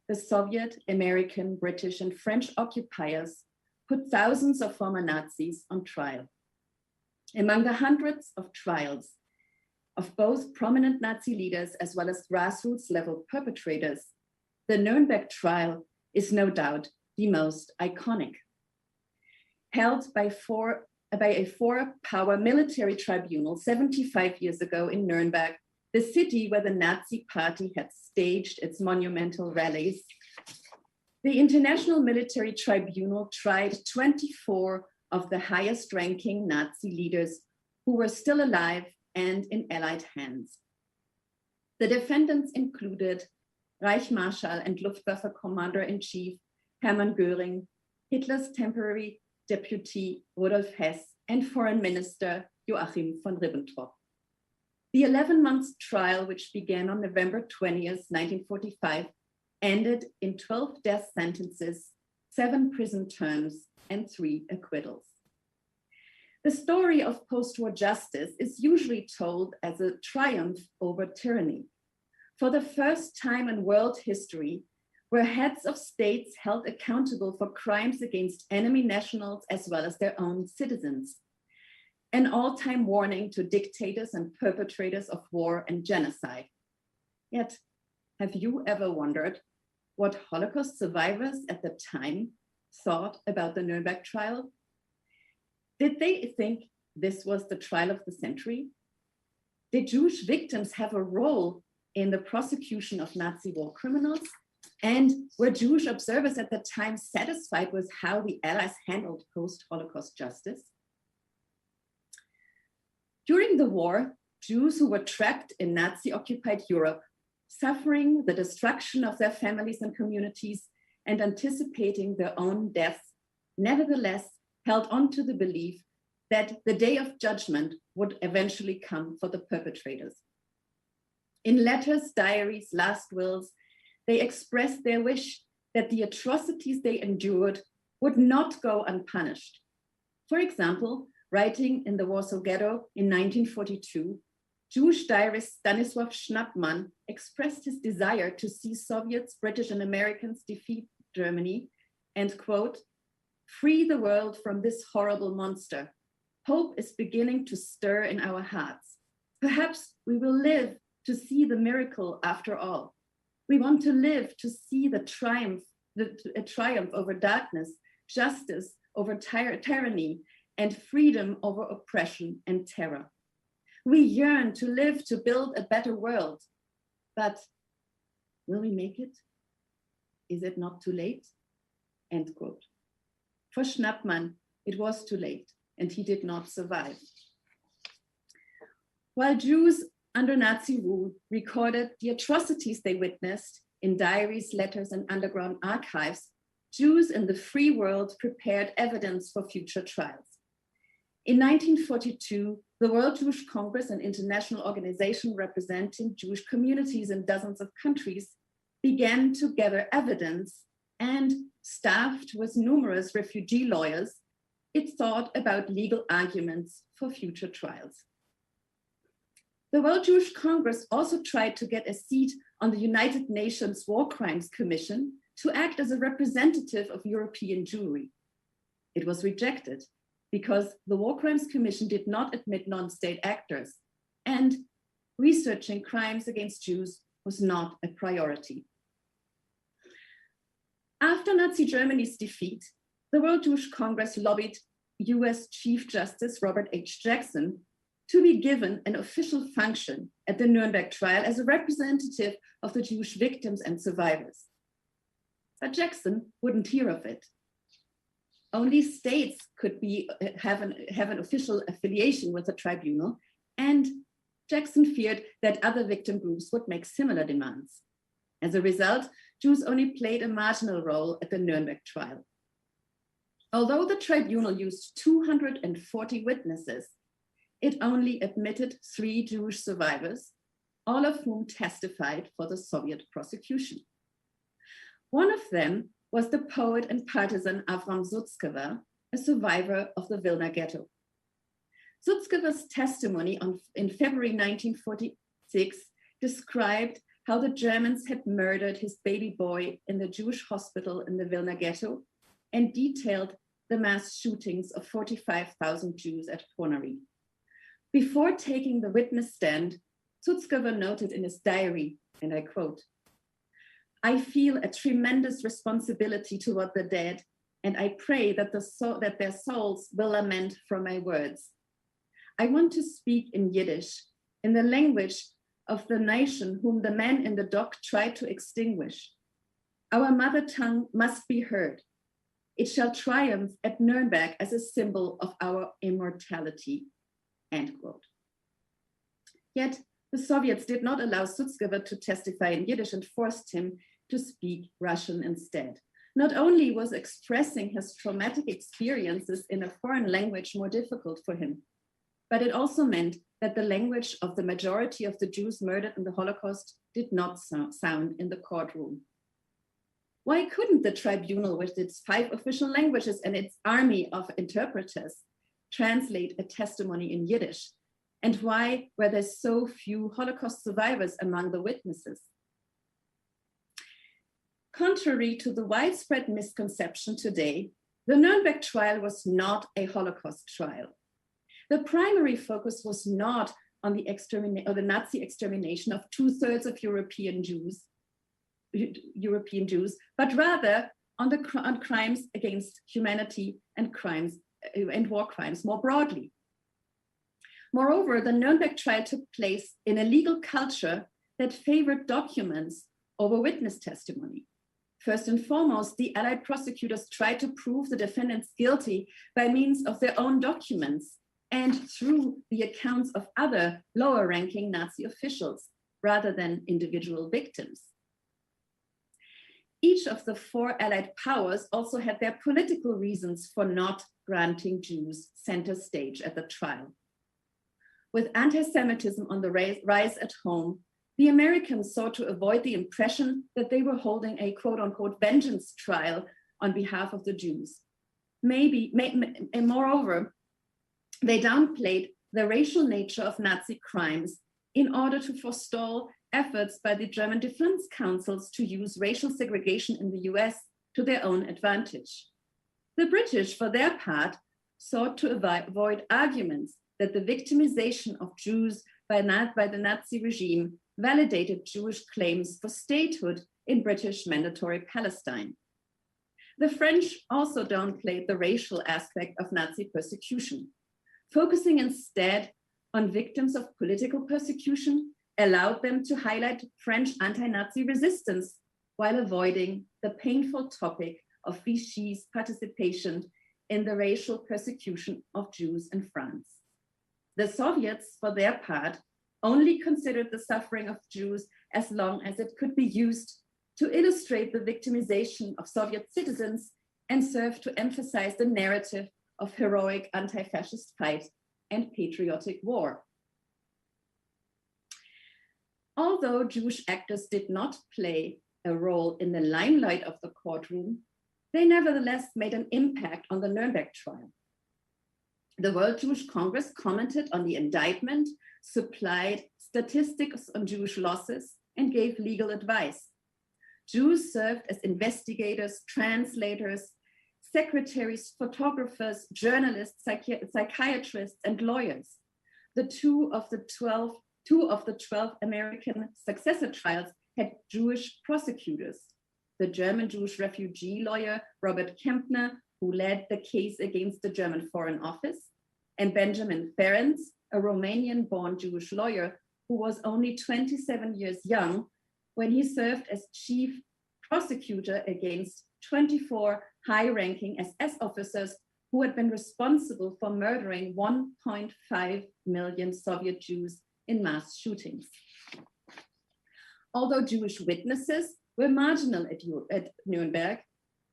the Soviet, American, British, and French occupiers put thousands of former Nazis on trial. Among the hundreds of trials of both prominent Nazi leaders as well as grassroots level perpetrators, the Nuremberg trial is no doubt the most iconic. Held by a 4-power military tribunal 75 years ago in Nuremberg, the city where the Nazi Party had staged its monumental rallies, the International Military Tribunal tried 24 of the highest ranking Nazi leaders who were still alive and in Allied hands. The defendants included Reich Marshal and Luftwaffe Commander-in-Chief Hermann Göring, Hitler's temporary deputy Rudolf Hess, and Foreign Minister Joachim von Ribbentrop. The 11-month trial, which began on November 20th, 1945, ended in 12 death sentences, 7 prison terms, and 3 acquittals. The story of post-war justice is usually told as a triumph over tyranny. For the first time in world history, were heads of states held accountable for crimes against enemy nationals as well as their own citizens. An all-time warning to dictators and perpetrators of war and genocide. Yet, have you ever wondered what Holocaust survivors at the time thought about the Nuremberg trial? Did they think this was the trial of the century? Did Jewish victims have a role in the prosecution of Nazi war criminals? And were Jewish observers at the time satisfied with how the Allies handled post-Holocaust justice? During the war, Jews who were trapped in Nazi-occupied Europe, suffering the destruction of their families and communities and anticipating their own deaths, nevertheless held on to the belief that the day of judgment would eventually come for the perpetrators. In letters, diaries, last wills, they expressed their wish that the atrocities they endured would not go unpunished. For example, writing in the Warsaw Ghetto in 1942, Jewish diarist Stanisław Schnappmann expressed his desire to see Soviets, British, and Americans defeat Germany and, quote, Free the world from this horrible monster. Hope is beginning to stir in our hearts. Perhaps we will live to see the miracle after all. We want to live to see the triumph over darkness, justice over tyranny, and freedom over oppression and terror. We yearn to live to build a better world. But will we make it? Is it not too late? End quote. For Schnappmann, it was too late, and he did not survive. While Jews under Nazi rule recorded the atrocities they witnessed in diaries, letters, and underground archives, Jews in the free world prepared evidence for future trials. In 1942, the World Jewish Congress, an international organization representing Jewish communities in dozens of countries, began to gather evidence, and staffed with numerous refugee lawyers, it thought about legal arguments for future trials. The World Jewish Congress also tried to get a seat on the United Nations War Crimes Commission to act as a representative of European Jewry. It was rejected because the War Crimes Commission did not admit non-state actors, and researching crimes against Jews was not a priority. After Nazi Germany's defeat, the World Jewish Congress lobbied US Chief Justice Robert H. Jackson to be given an official function at the Nuremberg trial as a representative of the Jewish victims and survivors. But Jackson wouldn't hear of it. Only states could have an official affiliation with the tribunal, and Jackson feared that other victim groups would make similar demands. As a result, Jews only played a marginal role at the Nuremberg trial. Although the tribunal used 240 witnesses, it only admitted 3 Jewish survivors, all of whom testified for the Soviet prosecution. One of them was the poet and partisan Avram Sutzkever, a survivor of the Vilna Ghetto. Sutzkever's testimony in February 1946 described how the Germans had murdered his baby boy in the Jewish hospital in the Vilna Ghetto and detailed the mass shootings of 45,000 Jews at Ponary. Before taking the witness stand, Sutzkever noted in his diary, and I quote, "I feel a tremendous responsibility toward the dead, and I pray that their souls will lament for my words. I want to speak in Yiddish, in the language of the nation whom the men in the dock tried to extinguish. Our mother tongue must be heard. It shall triumph at Nuremberg as a symbol of our immortality." End quote. Yet the Soviets did not allow Sutzkever to testify in Yiddish and forced him to speak Russian instead. Not only was expressing his traumatic experiences in a foreign language more difficult for him, but it also meant that the language of the majority of the Jews murdered in the Holocaust did not sound in the courtroom. Why couldn't the tribunal, with its 5 official languages and its army of interpreters, translate a testimony in Yiddish? And why were there so few Holocaust survivors among the witnesses? Contrary to the widespread misconception today, the Nuremberg trial was not a Holocaust trial. The primary focus was not on the Nazi extermination of 2/3 of European Jews, but rather on crimes against humanity and war crimes more broadly. Moreover, the Nuremberg trial took place in a legal culture that favored documents over witness testimony. First and foremost, the Allied prosecutors tried to prove the defendants guilty by means of their own documents and through the accounts of other lower-ranking Nazi officials, rather than individual victims. Each of the 4 Allied powers also had their political reasons for not granting Jews center stage at the trial. With anti-Semitism on the rise at home, the Americans sought to avoid the impression that they were holding a quote-unquote vengeance trial on behalf of the Jews. And moreover, they downplayed the racial nature of Nazi crimes in order to forestall efforts by the German defense councils to use racial segregation in the US to their own advantage. The British, for their part, sought to avoid arguments that the victimization of Jews by the Nazi regime validated Jewish claims for statehood in British Mandatory Palestine. The French also downplayed the racial aspect of Nazi persecution, focusing instead on victims of political persecution allowed them to highlight French anti-Nazi resistance while avoiding the painful topic of Vichy's participation in the racial persecution of Jews in France. The Soviets, for their part, only considered the suffering of Jews as long as it could be used to illustrate the victimization of Soviet citizens and serve to emphasize the narrative of heroic anti-fascist fight and patriotic war. Although Jewish actors did not play a role in the limelight of the courtroom, they nevertheless made an impact on the Nuremberg trial. The World Jewish Congress commented on the indictment, supplied statistics on Jewish losses, and gave legal advice. Jews served as investigators, translators, secretaries, photographers, journalists, psychiatrists, and lawyers. Two of the 12 American successor trials had Jewish prosecutors. The German Jewish refugee lawyer, Robert Kempner, who led the case against the German Foreign Office, and Benjamin Ferenc, a Romanian-born Jewish lawyer who was only 27 years young when he served as chief prosecutor against 24 high-ranking SS officers who had been responsible for murdering 1.5 million Soviet Jews in mass shootings. Although Jewish witnesses were marginal at Nuremberg,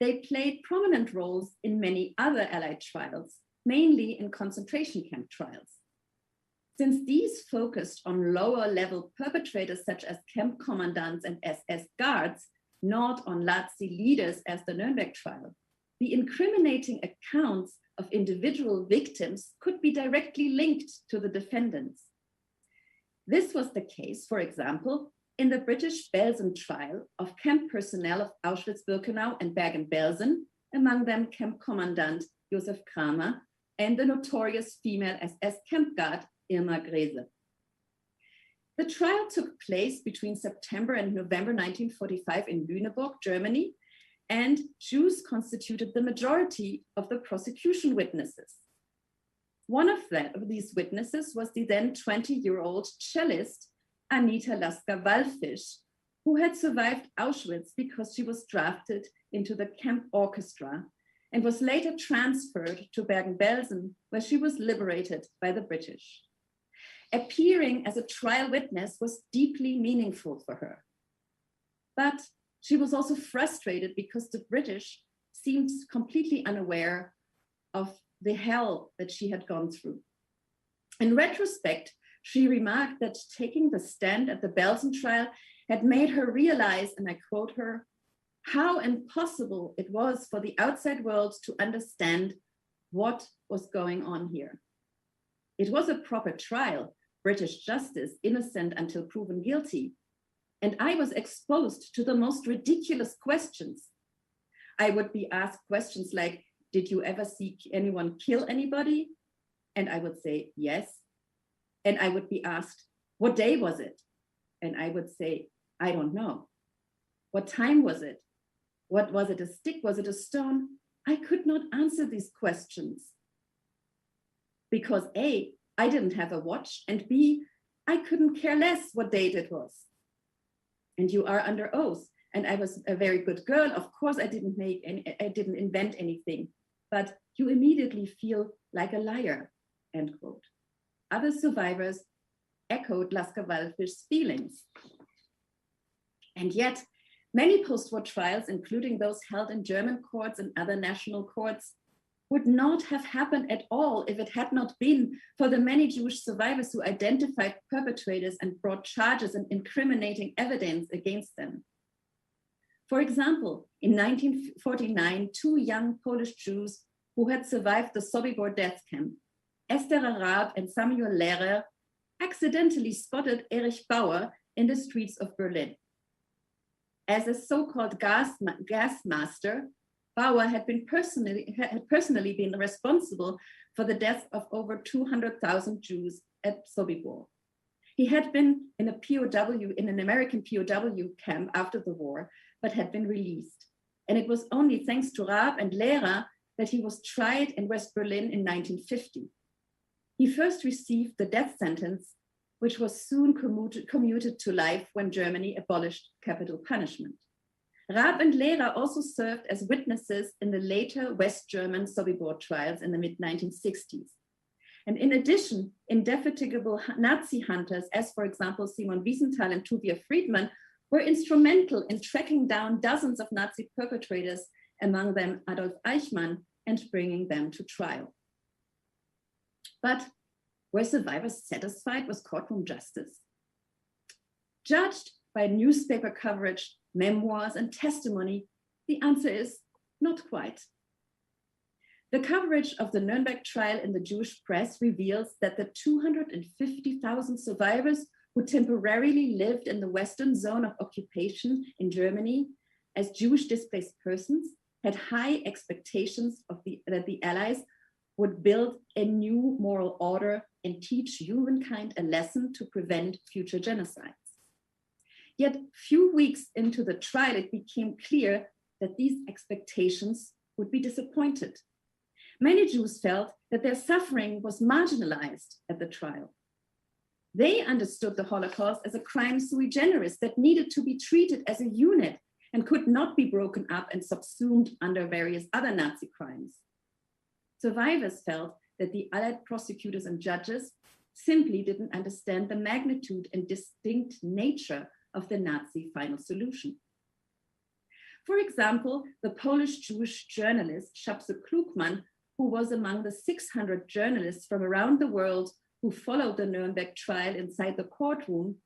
they played prominent roles in many other Allied trials, mainly in concentration camp trials. Since these focused on lower-level perpetrators such as camp commandants and SS guards, not on Nazi leaders as the Nuremberg trial, the incriminating accounts of individual victims could be directly linked to the defendants. This was the case, for example, in the British Belsen trial of camp personnel of Auschwitz-Birkenau and Bergen-Belsen, among them camp commandant Josef Kramer and the notorious female SS camp guard Irma Grese. The trial took place between September and November 1945 in Lüneburg, Germany, and Jews constituted the majority of the prosecution witnesses. One of these witnesses was the then 20-year-old cellist Anita Lasker-Wallfisch, who had survived Auschwitz because she was drafted into the camp orchestra and was later transferred to Bergen-Belsen, where she was liberated by the British. Appearing as a trial witness was deeply meaningful for her. But she was also frustrated because the British seemed completely unaware of the hell that she had gone through. In retrospect, she remarked that taking the stand at the Belsen trial had made her realize, and I quote her, how impossible it was for the outside world to understand what was going on here. It was a proper trial, British justice, innocent until proven guilty. And I was exposed to the most ridiculous questions. I would be asked questions like, did you ever see anyone kill anybody? And I would say, yes. And I would be asked, what day was it? And I would say, I don't know. What time was it? What was it, a stick? Was it a stone? I could not answer these questions. Because A, I didn't have a watch, and B, I couldn't care less what date it was. And you are under oath. And I was a very good girl. Of course, I didn't invent anything, but you immediately feel like a liar, end quote. Other survivors echoed Lasker-Wallfisch's feelings. And yet, many post-war trials, including those held in German courts and other national courts, would not have happened at all if it had not been for the many Jewish survivors who identified perpetrators and brought charges and incriminating evidence against them. For example, in 1949, two young Polish Jews who had survived the Sobibor death camp, Esther Arab and Samuel Lehrer, accidentally spotted Erich Bauer in the streets of Berlin. As a so-called gas master, Bauer had personally been responsible for the death of over 200,000 Jews at Sobibor. He had been in an American POW camp after the war, but had been released. And it was only thanks to Raab and Lehrer that he was tried in West Berlin in 1950. He first received the death sentence, which was soon commuted to life when Germany abolished capital punishment. Raab and Lehrer also served as witnesses in the later West German Sobibor trials in the mid-1960s. And in addition, indefatigable Nazi hunters, as for example, Simon Wiesenthal and Tuvia Friedman, were instrumental in tracking down dozens of Nazi perpetrators, among them Adolf Eichmann, and bringing them to trial. But were survivors satisfied with courtroom justice? Judged by newspaper coverage, memoirs, and testimony, the answer is not quite. The coverage of the Nuremberg trial in the Jewish press reveals that the 250,000 survivors who temporarily lived in the Western zone of occupation in Germany as Jewish displaced persons had high expectations that the Allies would build a new moral order and teach humankind a lesson to prevent future genocides. Yet, few weeks into the trial, it became clear that these expectations would be disappointed. Many Jews felt that their suffering was marginalized at the trial. They understood the Holocaust as a crime sui generis that needed to be treated as a unit and could not be broken up and subsumed under various other Nazi crimes. Survivors felt that the Allied prosecutors and judges simply didn't understand the magnitude and distinct nature of the Nazi final solution. For example, the Polish Jewish journalist Szapce Klugman, who was among the 600 journalists from around the world who followed the Nuremberg trial inside the courtroom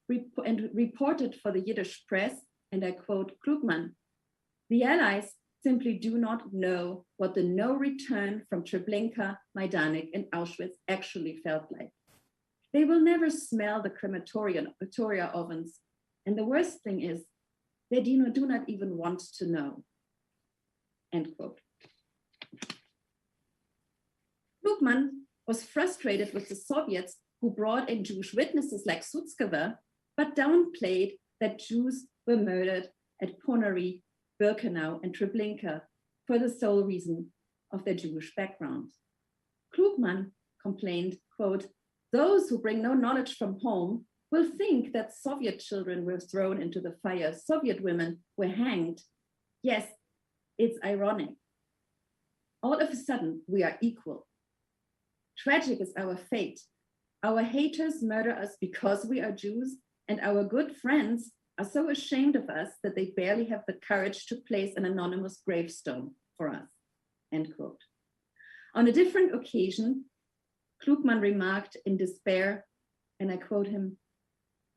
and reported for the Yiddish press, and I quote Klugman, "The Allies simply do not know what the no return from Treblinka, Majdanek, and Auschwitz actually felt like. They will never smell the crematoria ovens. And the worst thing is, they do not even want to know." End quote. Klugman was frustrated with the Soviets who brought in Jewish witnesses like Sutzkever, but downplayed that Jews were murdered at Ponary, Birkenau, and Treblinka for the sole reason of their Jewish background. Klugman complained, quote, "Those who bring no knowledge from home will think that Soviet children were thrown into the fire, Soviet women were hanged. Yes, it's ironic. All of a sudden, we are equal. Tragic is our fate. Our haters murder us because we are Jews, and our good friends are so ashamed of us that they barely have the courage to place an anonymous gravestone for us." End quote. On a different occasion, Klugman remarked in despair, and I quote him,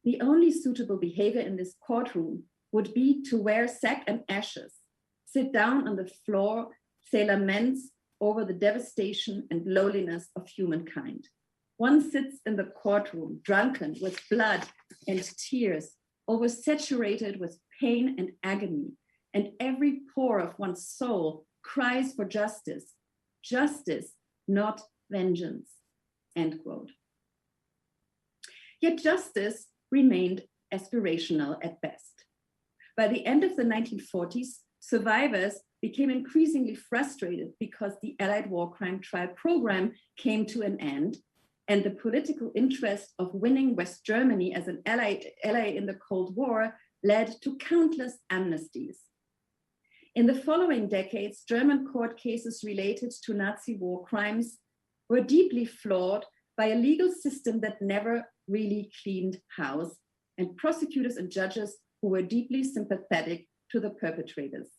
"The only suitable behavior in this courtroom would be to wear sack and ashes, sit down on the floor, say laments over the devastation and lowliness of humankind. One sits in the courtroom, drunken with blood and tears, oversaturated with pain and agony, and every pore of one's soul cries for justice. Justice, not vengeance." End quote. Yet justice remained aspirational at best. By the end of the 1940s, survivors became increasingly frustrated because the Allied war crime trial program came to an end, and the political interest of winning West Germany as an ally in the Cold War led to countless amnesties. In the following decades, German court cases related to Nazi war crimes were deeply flawed by a legal system that never really cleaned house, and prosecutors and judges who were deeply sympathetic to the perpetrators.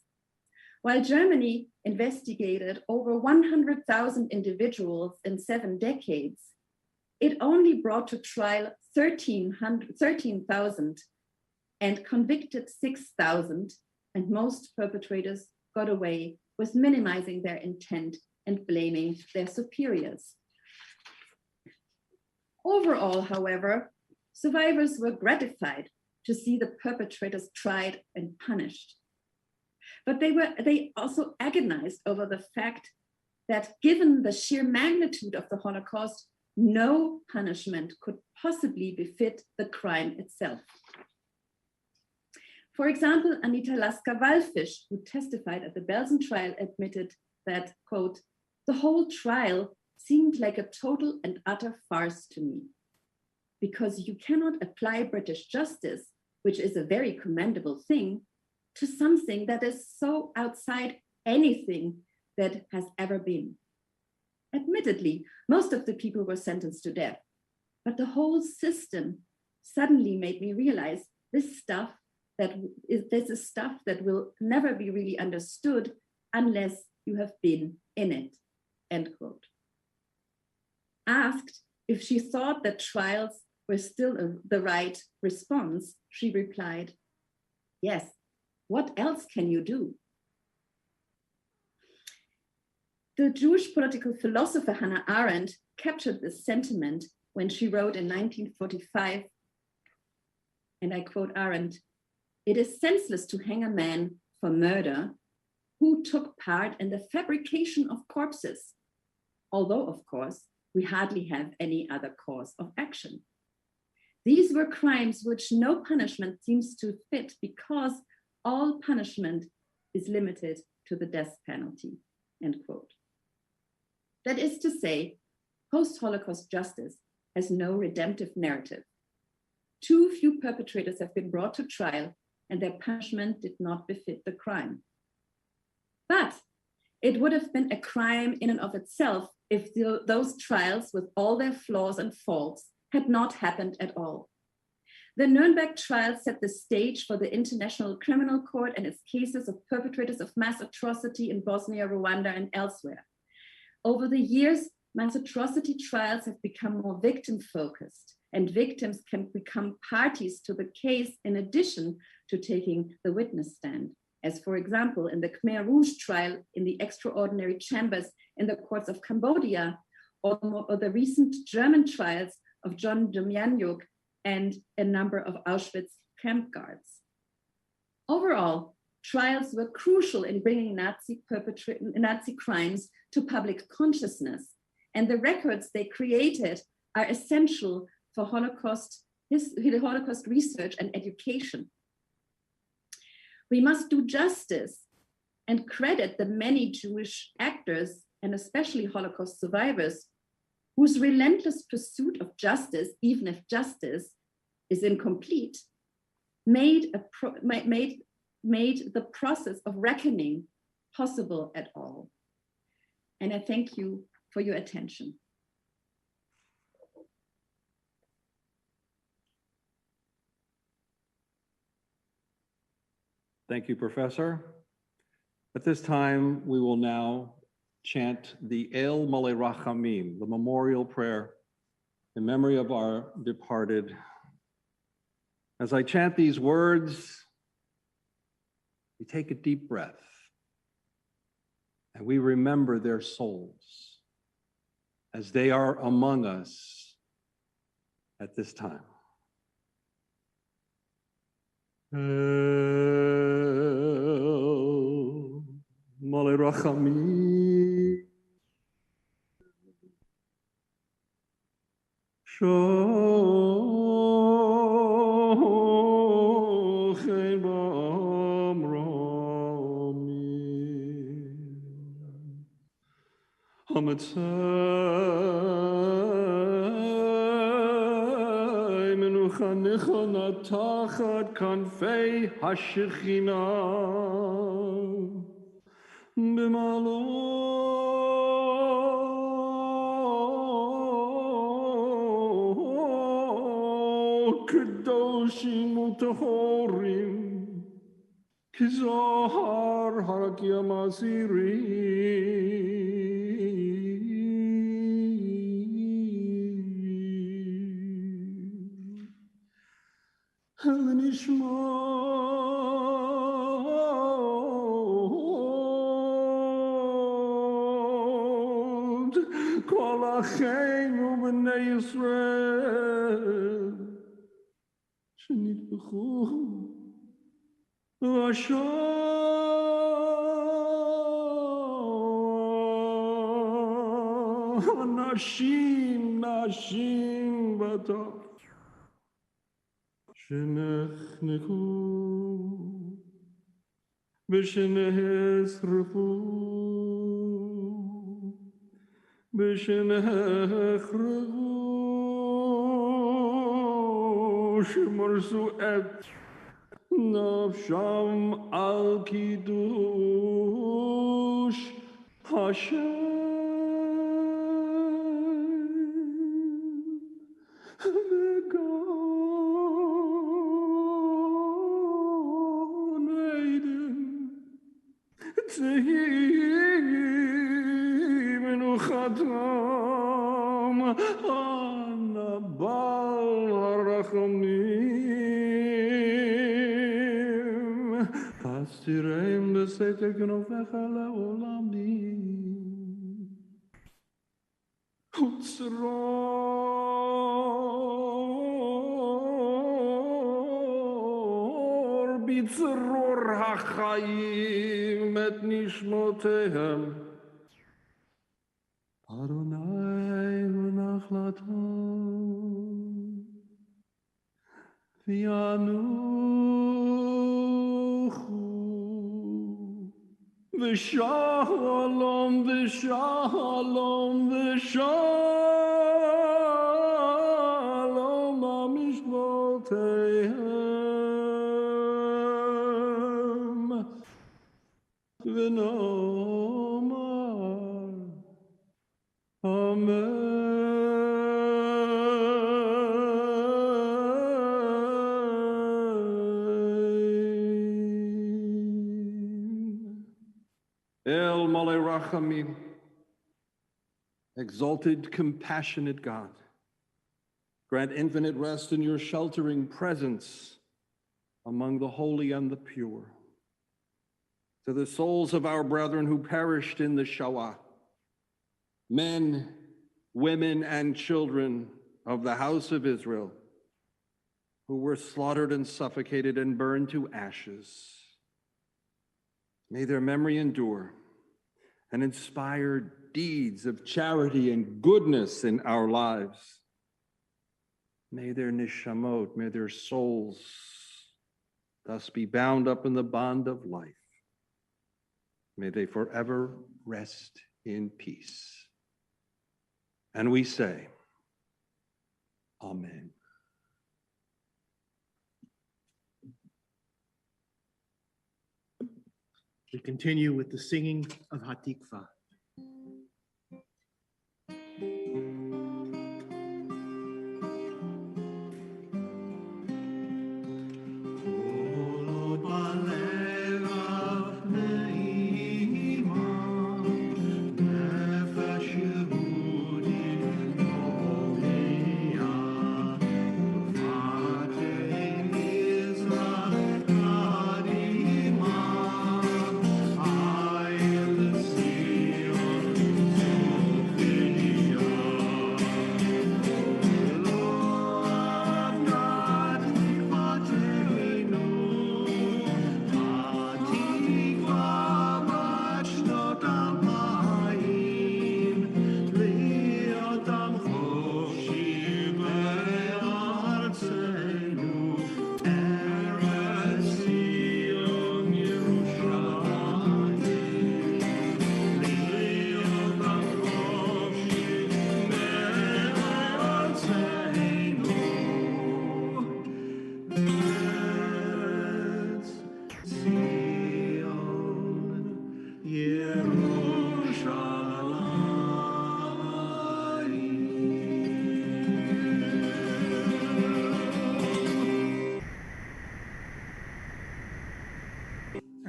While Germany investigated over 100,000 individuals in 7 decades, it only brought to trial 13,000 and convicted 6,000, and most perpetrators got away with minimizing their intent and blaming their superiors. Overall, however, survivors were gratified to see the perpetrators tried and punished. But they also agonized over the fact that given the sheer magnitude of the Holocaust, no punishment could possibly befit the crime itself. For example, Anita Lasker-Wallfisch, who testified at the Belsen trial, admitted that, quote, "The whole trial seemed like a total and utter farce to me, because you cannot apply British justice, which is a very commendable thing, to something that is so outside anything that has ever been. Admittedly, most of the people were sentenced to death, but the whole system suddenly made me realize this is stuff that will never be really understood unless you have been in it," end quote. Asked if she thought that trials were still the right response, she replied, "Yes, what else can you do?" The Jewish political philosopher Hannah Arendt captured this sentiment when she wrote in 1945, and I quote Arendt, "It is senseless to hang a man for murder who took part in the fabrication of corpses, although, of course, we hardly have any other cause of action. These were crimes which no punishment seems to fit because all punishment is limited to the death penalty," end quote. That is to say, post-Holocaust justice has no redemptive narrative. Too few perpetrators have been brought to trial and their punishment did not befit the crime. But it would have been a crime in and of itself if those trials, with all their flaws and faults, had not happened at all. The Nuremberg trial set the stage for the International Criminal Court and its cases of perpetrators of mass atrocity in Bosnia, Rwanda, and elsewhere. Over the years, mass atrocity trials have become more victim-focused, and victims can become parties to the case in addition to taking the witness stand, as for example, in the Khmer Rouge trial in the extraordinary chambers in the courts of Cambodia, or the recent German trials of John Demjanjuk and a number of Auschwitz camp guards. Overall, trials were crucial in bringing Nazi crimes to public consciousness, and the records they created are essential for Holocaust research and education. We must do justice and credit the many Jewish actors, and especially Holocaust survivors, whose relentless pursuit of justice, even if justice is incomplete, made the process of reckoning possible at all. And I thank you for your attention. Thank you, Professor. At this time, we will now chant the El Malei Rachamim, the memorial prayer in memory of our departed. As I chant these words, we take a deep breath and we remember their souls as they are among us at this time. El Malei Rachamim Shochei b'amramim Hamatzai menucha nechona tachat kanfei hashechina b'malo kedoshim utahorim kizahar harakia masiri Nishmod kol acheinu b'nei Yisrael shenitbechu נשים וטוב שנחנקו ושנשרפו ושנחרבו שמרסו את נפשם על קידוש השם וגן עדן תהי מנוחתם אנא בעל הרחמים הסתירם בסתר כנפיך לעולמים וצרור בצרור החיים את נשמותיהם אדוני הוא נחלתם וינוחו ושלום ושלום ושלום למשפחותיהם ונאמר אמן. El Malay Rachamim, exalted, compassionate God, grant infinite rest in your sheltering presence among the holy and the pure. To the souls of our brethren who perished in the Shoah, men, women, and children of the house of Israel, who were slaughtered and suffocated and burned to ashes. May their memory endure and inspire deeds of charity and goodness in our lives. May their nishamot, may their souls thus be bound up in the bond of life. May they forever rest in peace. And we say, Amen. We continue with the singing of Hatikva.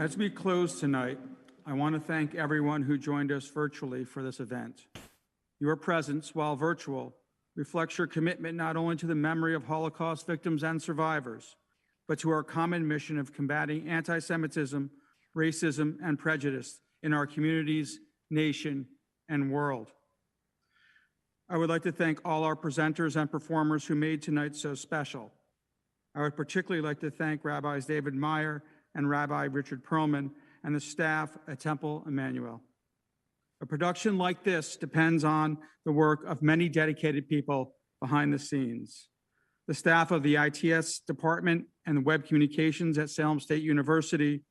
As we close tonight, I want to thank everyone who joined us virtually for this event. Your presence, while virtual, reflects your commitment not only to the memory of Holocaust victims and survivors, but to our common mission of combating anti-Semitism, racism, and prejudice in our communities, nation, and world. I would like to thank all our presenters and performers who made tonight so special. I would particularly like to thank Rabbis David Meyer and Rabbi Richard Perlman, and the staff at Temple Emanu-El. A production like this depends on the work of many dedicated people behind the scenes. The staff of the ITS department and the web communications at Salem State University,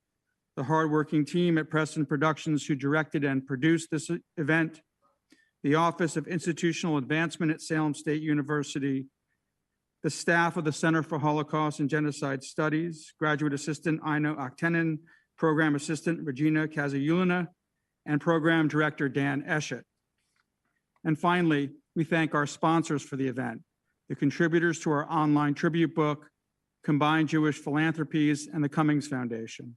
the hardworking team at Preston Productions who directed and produced this event, the Office of Institutional Advancement at Salem State University, the staff of the Center for Holocaust and Genocide Studies, Graduate Assistant Aino Aktenen, Program Assistant Regina Kazayulina, and Program Director Dan Eschett. And finally, we thank our sponsors for the event, the contributors to our online tribute book, Combined Jewish Philanthropies, and the Cummings Foundation.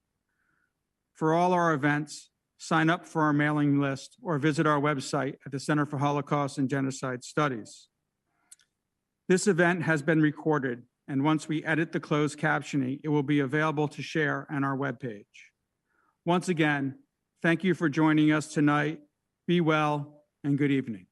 For all our events, sign up for our mailing list or visit our website at the Center for Holocaust and Genocide Studies. This event has been recorded, and once we edit the closed captioning, it will be available to share on our webpage. Once again, thank you for joining us tonight. Be well and good evening.